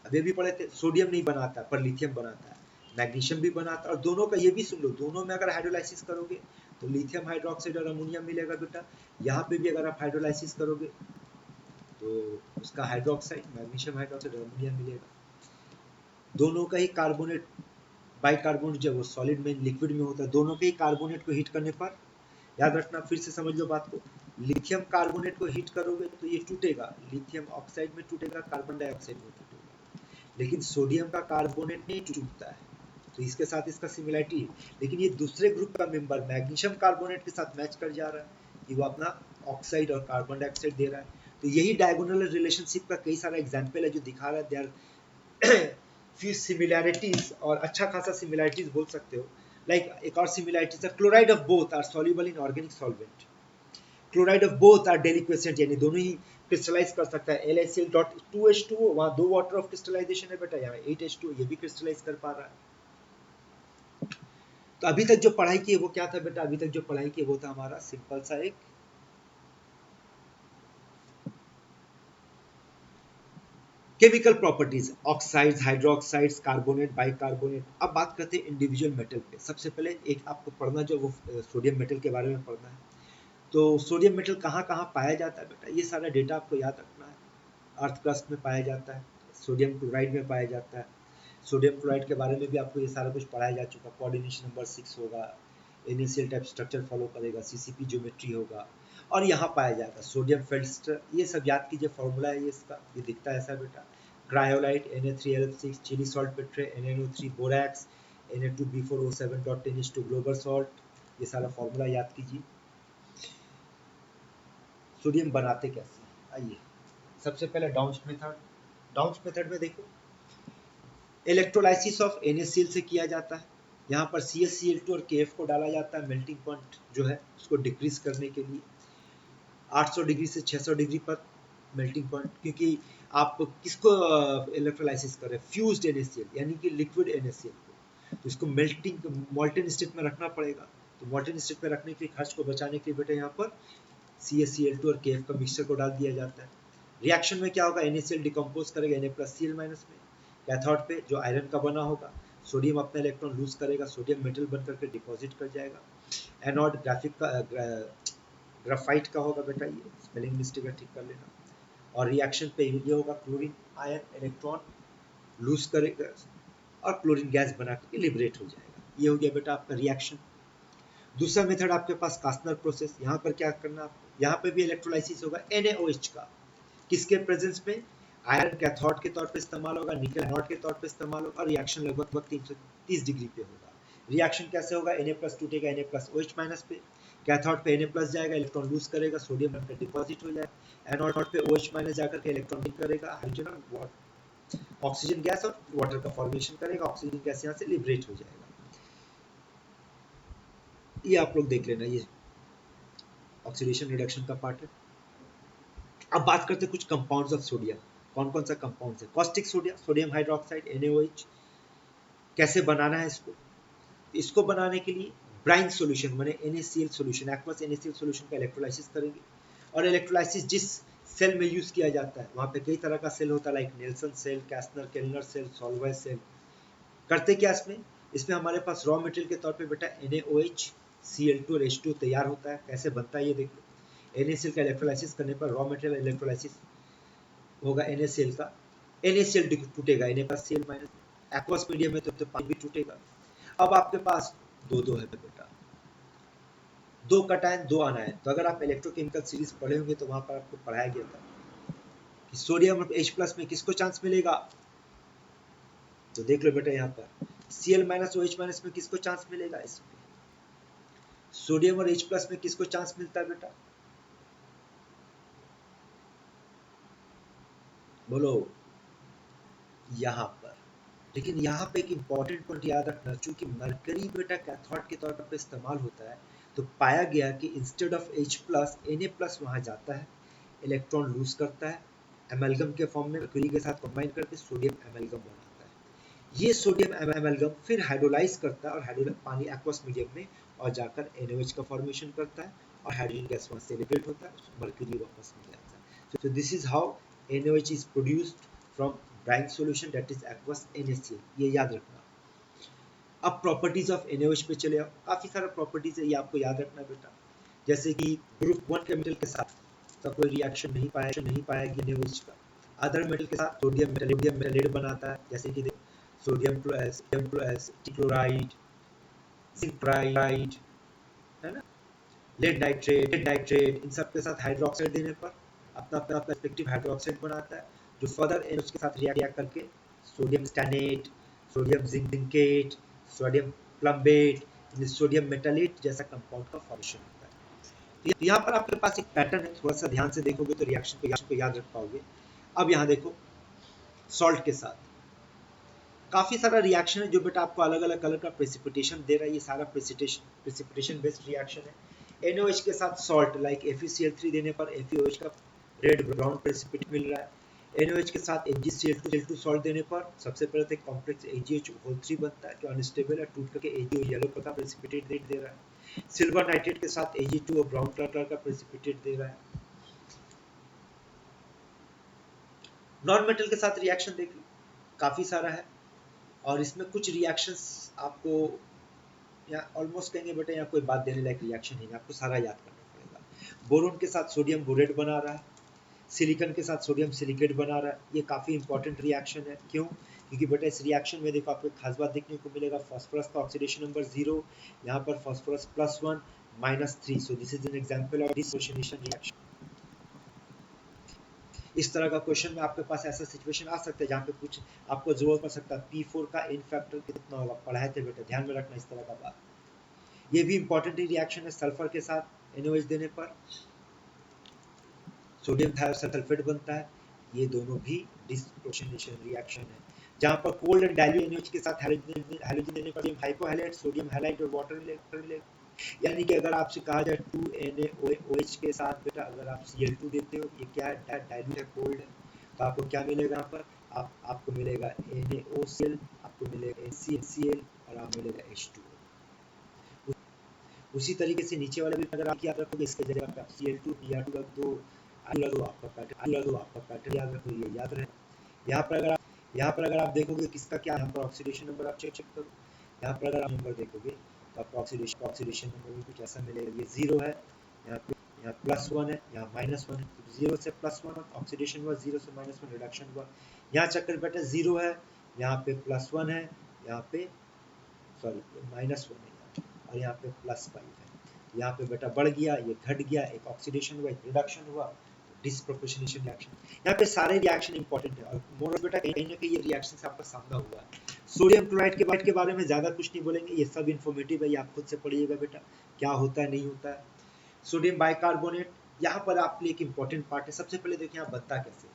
अभी भी पढ़े थे, सोडियम नहीं बनाता पर लिथियम बनाता है, मैग्नीशियम भी बनाता है। और दोनों का ये भी सुन लो, दोनों में अगर हाइड्रोलाइसिस करोगे तो लिथियम हाइड्रोक्साइड और अमोनियम मिलेगा बेटा। यहाँ पे भी अगर आप हाइड्रोलाइसिस करोगे तो उसका हाइड्रोक्साइड, मैग्नीशियम हाइड्रोक्साइड और अमोनियम मिलेगा। दोनों का ही कार्बोनेट, बाइकार्बोनेट जो वो सॉलिड में लिक्विड में होता है, दोनों के ही कार्बोनेट को हीट करने पर, याद रखना, फिर से समझ लो बात को, लिथियम कार्बोनेट को हीट करोगे तो ये टूटेगा, लिथियम ऑक्साइड में टूटेगा, कार्बन डाइऑक्साइड में टूटेगा। लेकिन सोडियम का कार्बोनेट नहीं चुनता है, तो इसके साथ इसका सिमिलरिटी है। लेकिन ये दूसरे ग्रुप का मेंबर मैग्नीशियम कार्बोनेट के साथ मैच कर जा रहा है कि वो अपना ऑक्साइड और कार्बन डाइऑक्साइड दे रहा है। तो यही डायगोनल रिलेशनशिप का कई सारा एग्जाम्पल है जो दिखा रहा है देयर फ्यू सिमिलैरिटीज, और अच्छा खासा सिमिलैरिटीज बोल सकते हो। लाइक एक और सिमिलैरिटीज है, chloride of both are soluble in organic solvent. Chloride of both are deliquescent, यानी दोनों ही क्रिस्टलाइज कर सकता है। LaCl.2H2O, वहाँ 2 वाटर ऑफ क्रिस्टलाइजेशन है बेटा, यहाँ 8H2O, ये भी क्रिस्टलाइज कर पा रहा है। तो अभी तक जो पढ़ाई की है वो क्या था बेटा? अभी तक जो पढ़ाई की है वो था हमारा सिंपल सा एक chemical properties, oxides, hydroxides, carbonate, bicarbonate. अब बात करते हैं इंडिविजुअल मेटल पे। सबसे पहले एक आपको पढ़ना जो वो सोडियम मेटल के बारे में पढ़ना है। तो सोडियम मेटल कहाँ कहाँ पाया जाता है बेटा, ये सारा डेटा आपको याद रखना है। अर्थ क्रस्ट में पाया जाता है, सोडियम क्लोराइड में पाया जाता है। सोडियम क्लोराइड के बारे में भी आपको ये सारा कुछ पढ़ाया जा चुका। कोऑर्डिनेशन नंबर 6 होगा, NaCl टाइप स्ट्रक्चर फॉलो करेगा, CCP ज्योमेट्री होगा, और यहाँ पाया जाता है सोडियम फेल्डस्टर। ये सब याद कीजिए, फॉर्मूला है ये इसका, ये दिखता है ऐसा बेटा। Cryolite Na3Lf6, Chile saltpetre, NaNO3 borax, Na2B4O7.10H2 global salt, ये सारा फॉर्मूला याद कीजिए। सोडियम बनाते कैसे, आइए सबसे पहले डाउन्स मेथड में देखो, इलेक्ट्रोलाइसिस ऑफ NaCl से किया जाता है। यहाँ पर CaCl2 और Kf को डाला जाता है मेल्टिंग पॉइंट जो है उसको डिक्रीज करने के लिए। 800 डिग्री से 600 डिग्री पर मेल्टिंग पॉइंट, क्योंकि आप किसको इलेक्ट्रोलाइसिस कर रहे हैं? फ्यूज्ड NaCl, यानी कि लिक्विड NaCl को, तो इसको मेल्टिंग मॉल्टन स्टेट में रखना पड़ेगा। तो मॉल्टन स्टेट में रखने के लिए, खर्च को बचाने के लिए बेटा यहाँ पर CaCl2 और Kf का मिक्सचर को डाल दिया जाता है। रिएक्शन में क्या होगा? NaCl डिकम्पोज करेगा Na+Cl- में। कैथोड पे जो आयरन का बना होगा, सोडियम अपना इलेक्ट्रॉन लूज करेगा, सोडियम मेटल बन करके डिपॉजिट कर जाएगा। एनोड ग्राफाइट का होगा बेटा, ये स्पेलिंग मिस्टेक है, ठीक कर लेना। और रिएक्शन पे ये होगा, क्लोरीन आयन इलेक्ट्रॉन लूज करेगा और क्लोरीन गैस बना करके लिबरेट हो जाएगा। ये हो गया बेटा आपका रिएक्शन। दूसरा मेथड आपके पास कास्नर प्रोसेस। यहाँ पर क्या करना आपको, यहाँ पे भी इलेक्ट्रोलाइसिस होगा NaOH का, किसके प्रेजेंस में? आयरन कैथोड के तौर पे इस्तेमाल होगा, निकल एनोड के तौर पे इस्तेमाल होगा, और रिएक्शन लगभग 330 डिग्री पे होगा। रिएक्शन कैसे होगा? Na+ टूटेगा Na+OH- पे, कैथोड पे Na+ जाएगा, इलेक्ट्रॉन लूज करेगा, सोडियम बनकर डिपॉजिट हो जाएगा। एनोड पे OH- जाकर के इलेक्ट्रॉन लिंक करेगा, हाइड्रोजन और ऑक्सीजन गैस और वाटर का फॉर्मेशन करेगा, ऑक्सीजन गैस यहाँ से लिबरेट हो जाएगा। ये आप लोग देख लेना, ये ऑक्सीडेशन रिडक्शन का पार्ट है। अब बात करते हैं कुछ कंपाउंड्स ऑफ सोडियम। कौन कौन सा कंपाउंड्स है? Caustic sodium, sodium hydroxide, NaOH। कैसे बनाना है इसको? इसको बनाने के लिए ब्राइन सॉल्यूशन माने NaCl solution, aqueous NaCl solution का इलेक्ट्रोलाइसिस करेंगे। और इलेक्ट्रोलाइसिस जिस सेल में यूज किया जाता है, वहाँ पे कई तरह का सेल होता है, like Nelson cell, Castner Kellner cell, Solvay cell. करते क्या इसमें? इसमें हमारे पास रॉ मटेरियल के तौर पे बेटा NaOH, Cl2 और H2 तैयार होता है। कैसे बनता है ये देख लो। NaCl का इलेक्ट्रोलाइसिस करने पर रॉ मटेरियल इलेक्ट्रोलाइसिस होगा NaCl का, NaCl टूटेगा Na+Cl-, एक्वस मीडियम में तो पानी भी टूटेगा। अब आपके पास दो दो है बेटा, दो कटायन दो आनायन। तो अगर आप इलेक्ट्रोकेमिकल सीरीज पढ़े होंगे तो वहां पर आपको पढ़ाया गया था कि सोडियम और H+ में किसको चांस मिलेगा। तो देख लो बेटा, यहाँ पर Cl- और H- में किसको चांस मिलेगा? इसमें सोडियम और H+ में किसको चांस मिलता है बेटा, बोलो? यहाँ पर। लेकिन यहाँ पे एक इम्पॉर्टेंट पॉइंट याद रखना, चूंकि मरकरी बेटा कैथोड के तौर पर इस्तेमाल होता है, तो पाया गया कि इंस्टेड ऑफ H+, Na+ वहां जाता है, इलेक्ट्रॉन लूज करता है, एमलगम के फॉर्म में मरकरी के साथ कंबाइन करके सोडियम एमलगम बनाता है। ये सोडियम एमलगम फिर हाइड्रोलाइज करता है, और हाइड्रोलाइज पानी एक्वस मीडियम में और जाकर NaOH का फॉर्मेशन करता है, और हाइड्रोजन गैस वहां से लिबरेट होता है, मरकरी वापस मिल जाता है। So this is how NaOH is produced from brine solution, that is aqueous NaCl, ये याद रखना। अब प्रॉपर्टीज ऑफ NaOH पे चले आओ। काफी सारा प्रॉपर्टीज है, ये आपको याद रखना बेटा। जैसे कि ग्रुप 1 के मेटल के साथ का कोई रिएक्शन नहीं पाएगी NaOH का। अदर मेटल के साथ सोडियम मेटलेट बनाता है, जैसे कि सोडियम क्लोराइड, जिंक क्लोराइड, है ना, लेड नाइट्रेट, इन सब के साथ हाइड्रोक्साइड देने पर अपना अपना रेस्पेक्टिव हाइड्रोक्साइड बनाता है, जो फर्दर NaOH के साथ रिएक्ट करके sodium stannate, sodium zincate, sodium plumbate, sodium metalate जैसा कंपाउंड का फॉर्मेशन होता है। तो यहाँ पर आपके पास एक पैटर्न है, थोड़ा सा ध्यान से देखोगे तो रिएक्शन को याद रख पाओगे। अब यहाँ देखो सॉल्ट के साथ काफी सारा रिएक्शन है जो बेटा आपको अलग अलग कलर का प्रेसिपिटेशन दे रहा है। ये सारा प्रेसिपिटेशन बेस्ड रिएक्शन है। NaOH के साथ सॉल्ट लाइक FeCl3 देने पर FeOH का रेड ब्राउन प्रेसिपिटेट मिल रहा है। NaOH के साथ AgCl2 सॉल्ट देने पर सबसे पहले तो कॉम्प्लेक्स AgH3 बनता है जो अनस्टेबल है, टूट करके AgO येलो कलर का प्रेसिपिटेट दे रहा है। सिल्वर नाइट्रेट के साथ Ag2 और ब्राउन कलर का प्रेसिपिटेट दे रहा है। नॉन मेटल के साथ रिएक्शन देख लो, काफी सारा है और इसमें कुछ रिएक्शंस आपको यहाँ ऑलमोस्ट कहेंगे बेटा यहाँ कोई बात देने लायक रिएक्शन नहीं है, आपको सारा याद करना पड़ेगा। बोरोन के साथ सोडियम बोरेट बना रहा है, सिलिकॉन के साथ सोडियम सिलिकेट बना रहा है। ये काफी इंपॉर्टेंट रिएक्शन है। क्यों? क्योंकि बेटा इस रिएक्शन में देखो आपको खास बात देखने को मिलेगा, फास्फोरस का ऑक्सीडेशन नंबर 0, यहाँ पर phosphorus +1 -3, so this is an example of dissociation reaction. इस तरह का क्वेश्चन में आपके पास ऐसा सिचुएशन आ सकता है जहाँ पे कुछ आपको जरूरत पड़ सकता है P4 का इन फैक्टर कितना होगा, पढ़ाए थे बेटा, ध्यान में रखना इस तरह का बात। ये भी इंपॉर्टेंट रिएक्शन है। सल्फर के साथ NaOH देने पर सोडियम थायोसल्फेट बनता है। ये दोनों भी डिसोसिएशन रिएक्शन है। जहाँ पर कोल्ड एंड डाइल्यूट NaOH के साथ हैलोजन देने पर हाइपोहैलाइड सोडियम हैलाइड और वाटर मिलेगा। यानी कि अगर आपसे कहा जाए 2NaOH के साथ बेटा अगर आप Cl2 देते हो, ये क्या है, डाइल्यूट है, कोल्ड है, तो आपको क्या मिलेगा यहाँ पर, आपको मिलेगा NaOCl, आपको मिलेगा NaCl और आपको मिलेगा H2O। उसी तरीके से नीचे वाले भी अगर आप याद रखोगे, इसके जगह पे आप Cl2 Br2 रख दो, आपका पैटर्न याद रखो, ये याद रहे। यहाँ पर अगर आप देखोगे किसका क्या यहाँ पर ऑक्सीडेशन नंबर आप चेक करो। यहाँ पर अगर आप नंबर देखोगे तो आपको ऑक्सीडेशन नंबर भी कुछ ऐसा मिलेगा, ये 0 है, यहाँ +1 है, यहाँ -1 है, 0 से +1 ऑक्सीडेशन हुआ, 0 से -1 रिडक्शन हुआ। यहाँ चक्कर बेटा 0 है, यहाँ पे +1 है, यहाँ पे सॉरी -1 है और यहाँ पे +5 है। यहाँ पे बेटा बढ़ गया, ये घट गया, एक ऑक्सीडेशन हुआ, एक रिडक्शन हुआ, डिसप्रोपोर्शनेशन रिएक्शन। यहाँ पे सारे रिएक्शन इंपॉर्टेंट है और मोर बेटा कहीं ना कहीं ये रिएक्शन आपका सामना हुआ है। सोडियम क्लोराइड के बारे में ज्यादा कुछ नहीं बोलेंगे, ये सब इन्फॉर्मेटिव है, ये आप खुद से पढ़िएगा बेटा क्या होता है नहीं होता है। सोडियम बाइकार्बोनेट यहाँ पर आपके लिए एक इंपॉर्टेंट पार्ट है। सबसे पहले देखिए यहाँ बनता कैसे,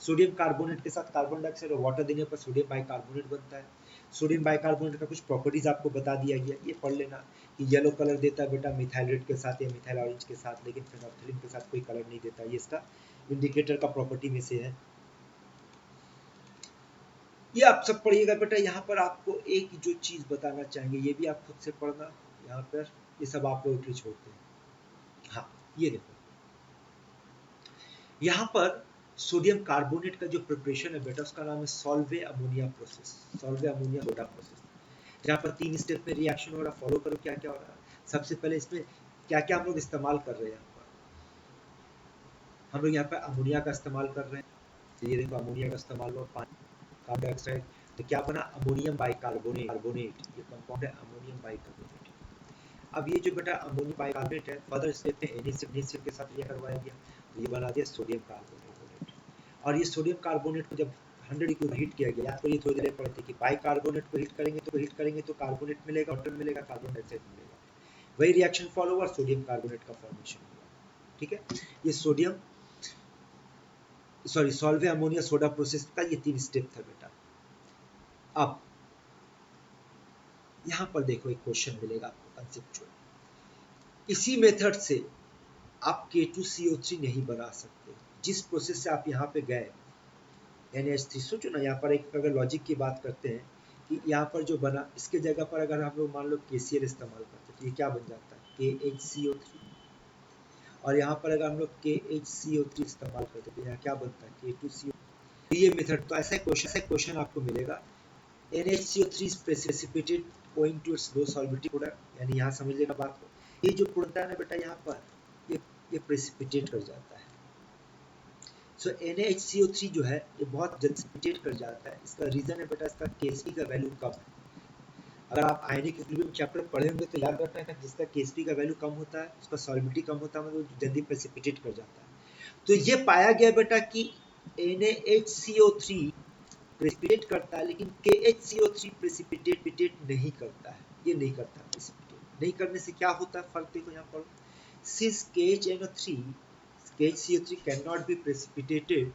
सोडियम कार्बोनेट के साथ कार्बन डाइऑक्साइड और वाटर देने पर सोडियम बाइकार्बोनेट बनता है। सोडियम बाइकार्बोनेट का कुछ प्रॉपर्टीज आपको बता दिया गया, ये पढ़ लेना कि येलो कलर देता है बेटा मिथाइल रेड के साथ या मिथाइल ऑरेंज के साथ, लेकिन फेनोल्फथालीन के साथ कोई कलर नहीं देता, ये इसका इंडिकेटर का प्रॉपर्टी में से है। ये आप सब पढ़िएगा बेटा। यहाँ पर आपको एक जो चीज बताना चाहेंगे, ये भी आप खुद से पढ़ना, यहाँ पर ये सब आप लोग के छोड़ते हैं। हाँ ये देखो, यहाँ पर सोडियम कार्बोनेट का जो प्रिपरेशन है बेटा उसका नाम है Solvay ammonia process, Solvay ammonia soda process. जहाँ पर 3 स्टेप में रिएक्शन हो रहा है, फॉलो करो क्या क्या हो रहा है। सबसे पहले इसमें क्या क्या हम लोग इस्तेमाल कर रहे हैं, हम लोग यहाँ पर अमोनिया का इस्तेमाल कर रहे हैं, तो ये देखो अमोनिया का इस्तेमाल हुआ, कार्बन डाइऑक्साइड, तो क्या बना अमोनियम बाइकार्बोनेट, ये कंपाउंड है अमोनियम बाइकार्बोनेट। अब ये जो बेटा अमोनियम बाइकार्बोनेट है फर्दर स्टेप में NaCl के साथ रिएक्ट करवाया गया, तो ये बना दिया सोडियम कार्बोनेट। और ये सोडियम कार्बोनेट को जब 100 को हीट किया गया, याद करिए थोड़ी देर पढ़े थे कि बाइकार्बोनेट को हीट करेंगे तो कार्बोनेट मिलेगा, वाटर मिलेगा, कार्बन डाइऑक्साइड मिलेगा। वही रिएक्शन फॉलो हुआ, सोडियम कार्बोनेट का फॉर्मेशन हुआ। ठीक है, ये सॉल्वे अमोनिया सोडा प्रोसेस का ये 3 स्टेप था बेटा। अब यहां पर देखो एक क्वेश्चन मिलेगा आपको कंसेप्चुअल, इसी मेथड से आप K2CO3 नहीं बना सकते जिस प्रोसेस से आप यहाँ पे गए NH3। सोचो ना, यहाँ पर एक अगर लॉजिक की बात करते हैं कि यहाँ पर जो बना, इसके जगह पर अगर हम लोग मान लो KCl इस्तेमाल करते तो ये क्या बन जाता है KHCO3, और यहाँ पर अगर हम लोग KHCO3 इस्तेमाल करते तो यहाँ क्या बनता है K2CO। ये मेथड, तो ऐसा क्वेश्चन आपको मिलेगा, NHCO3 is precipitated owing to its low solubility product, यानी यहाँ समझ लेना बात को, ये जो प्रोडक्ट है ना बेटा यहाँ पर ये प्रेसिपिटेट कर जाता है। सो NaHCO3 जो है ये बहुत जल्दी प्रेसिपिटेट कर जाता है। इसका रीजन है बेटा इसका Ksp का वैल्यू कम है। अगर आप आयनिक इक्विलिब्रियम चैप्टर पढ़े होंगे तो याद रखना है जिसका Ksp का वैल्यू कम होता है उसका सॉल्युबिलिटी कम होता है, मतलब जल्दी प्रेसिपिटेट कर जाता है। तो ये पाया गया बेटा कि NaHCO3 प्रेसिपिटेट करता है, लेकिन KHCO3 प्रेसिपिटेट नहीं करता है, ये नहीं करता प्रेसिपिटेट। नहीं करने से क्या होता है, फर्क देखो यहाँ पर, since KHCO3 can not be precipitated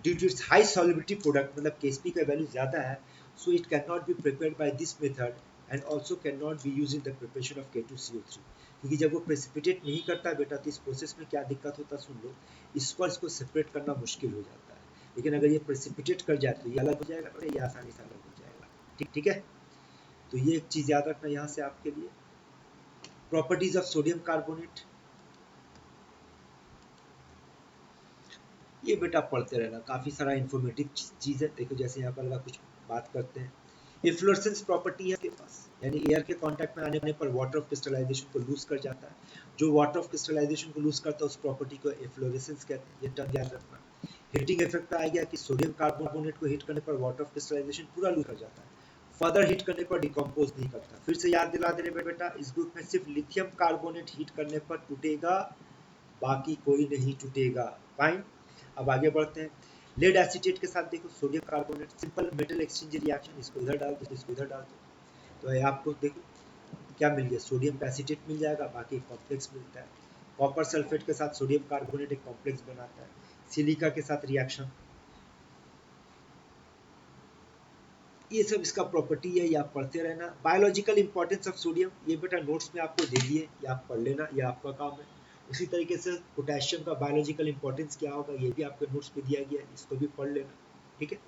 due to its high solubility product, मतलब KSP का वैल्यू ज्यादा है, so it can not be prepared by this method and also can not be use in the preparation of K2CO3। क्योंकि जब वो precipitate नहीं करता बेटा, तो इस प्रोसेस में क्या दिक्कत होता है सुन लो, इसको सेपरेट करना मुश्किल हो जाता है। लेकिन अगर ये प्रेसिपिटेट कर जाए तो ये अलग हो जाएगा और ये आसानी से अलग हो जाएगा। ठीक है, तो ये एक चीज याद रखना यहाँ से आपके लिए। प्रॉपर्टीज ऑफ सोडियम कार्बोनेट, ये बेटा पढ़ते रहना, काफी सारा इंफॉर्मेटिव चीज है। देखो जैसे यहाँ पर लगा कुछ बात करते हैं, इफ्लोरेसेंस प्रॉपर्टी है के पास, यानी एयर के कांटेक्ट में आने पर वाटर ऑफ क्रिस्टलाइजेशन को लूज कर जाता है। जो वाटर ऑफ क्रिस्टलाइजेशन को लूज करता है उस प्रॉपर्टी को इफ्लोरेसेंस कहते हैं, ये टर्म याद रखना। हीटिंग इफेक्ट आ गया कि सोडियम कार्बोनेट को हीट करने पर वाटर ऑफ क्रिस्टलाइजेशन पूरा लूज कर जाता है, फर्दर हीट करने पर डिकम्पोज नहीं करता। फिर से याद दिला दे रहे बेटा, इस ग्रुप में सिर्फ लिथियम कार्बोनेट हीट करने पर टूटेगा, बाकी कोई नहीं टूटेगा। फाइन, अब आगे बढ़ते हैं। लेड एसीटेट के साथ देखो sodium carbonate, simple metal exchange reaction, इसको इधर डाल दो, इसको इधर डाल दो, तो ये आपको देखो क्या मिल गया, सोडियम एसीटेट मिल जाएगा, बाकी कॉम्प्लेक्स मिलता है। कॉपर सल्फेट के साथ सोडियम कार्बोनेट एक कॉम्प्लेक्स बनाता है। सिलिका के साथ रिएक्शन, ये सब इसका प्रॉपर्टी है, ये आप पढ़ते रहना। बायोलॉजिकल इंपॉर्टेंस ऑफ सोडियम, ये बेटा नोट्स में आपको दे दिए, ये आप पढ़ लेना, ये आपका काम है। उसी तरीके से पोटेशियम का बायोलॉजिकल इंपॉर्टेंस क्या होगा, ये भी आपके नोट्स में दिया गया है, इसको भी पढ़ लेना। ठीक है,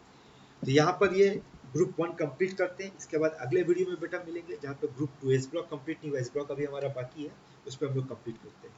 तो यहाँ पर ये ग्रुप 1 कंप्लीट करते हैं। इसके बाद अगले वीडियो में बेटा मिलेंगे जहाँ पे ग्रुप 2 एस ब्लॉक कंप्लीट नहीं हुआ, एस ब्लॉक अभी हमारा बाकी है, उस पर हम लोग कंप्लीट करते हैं।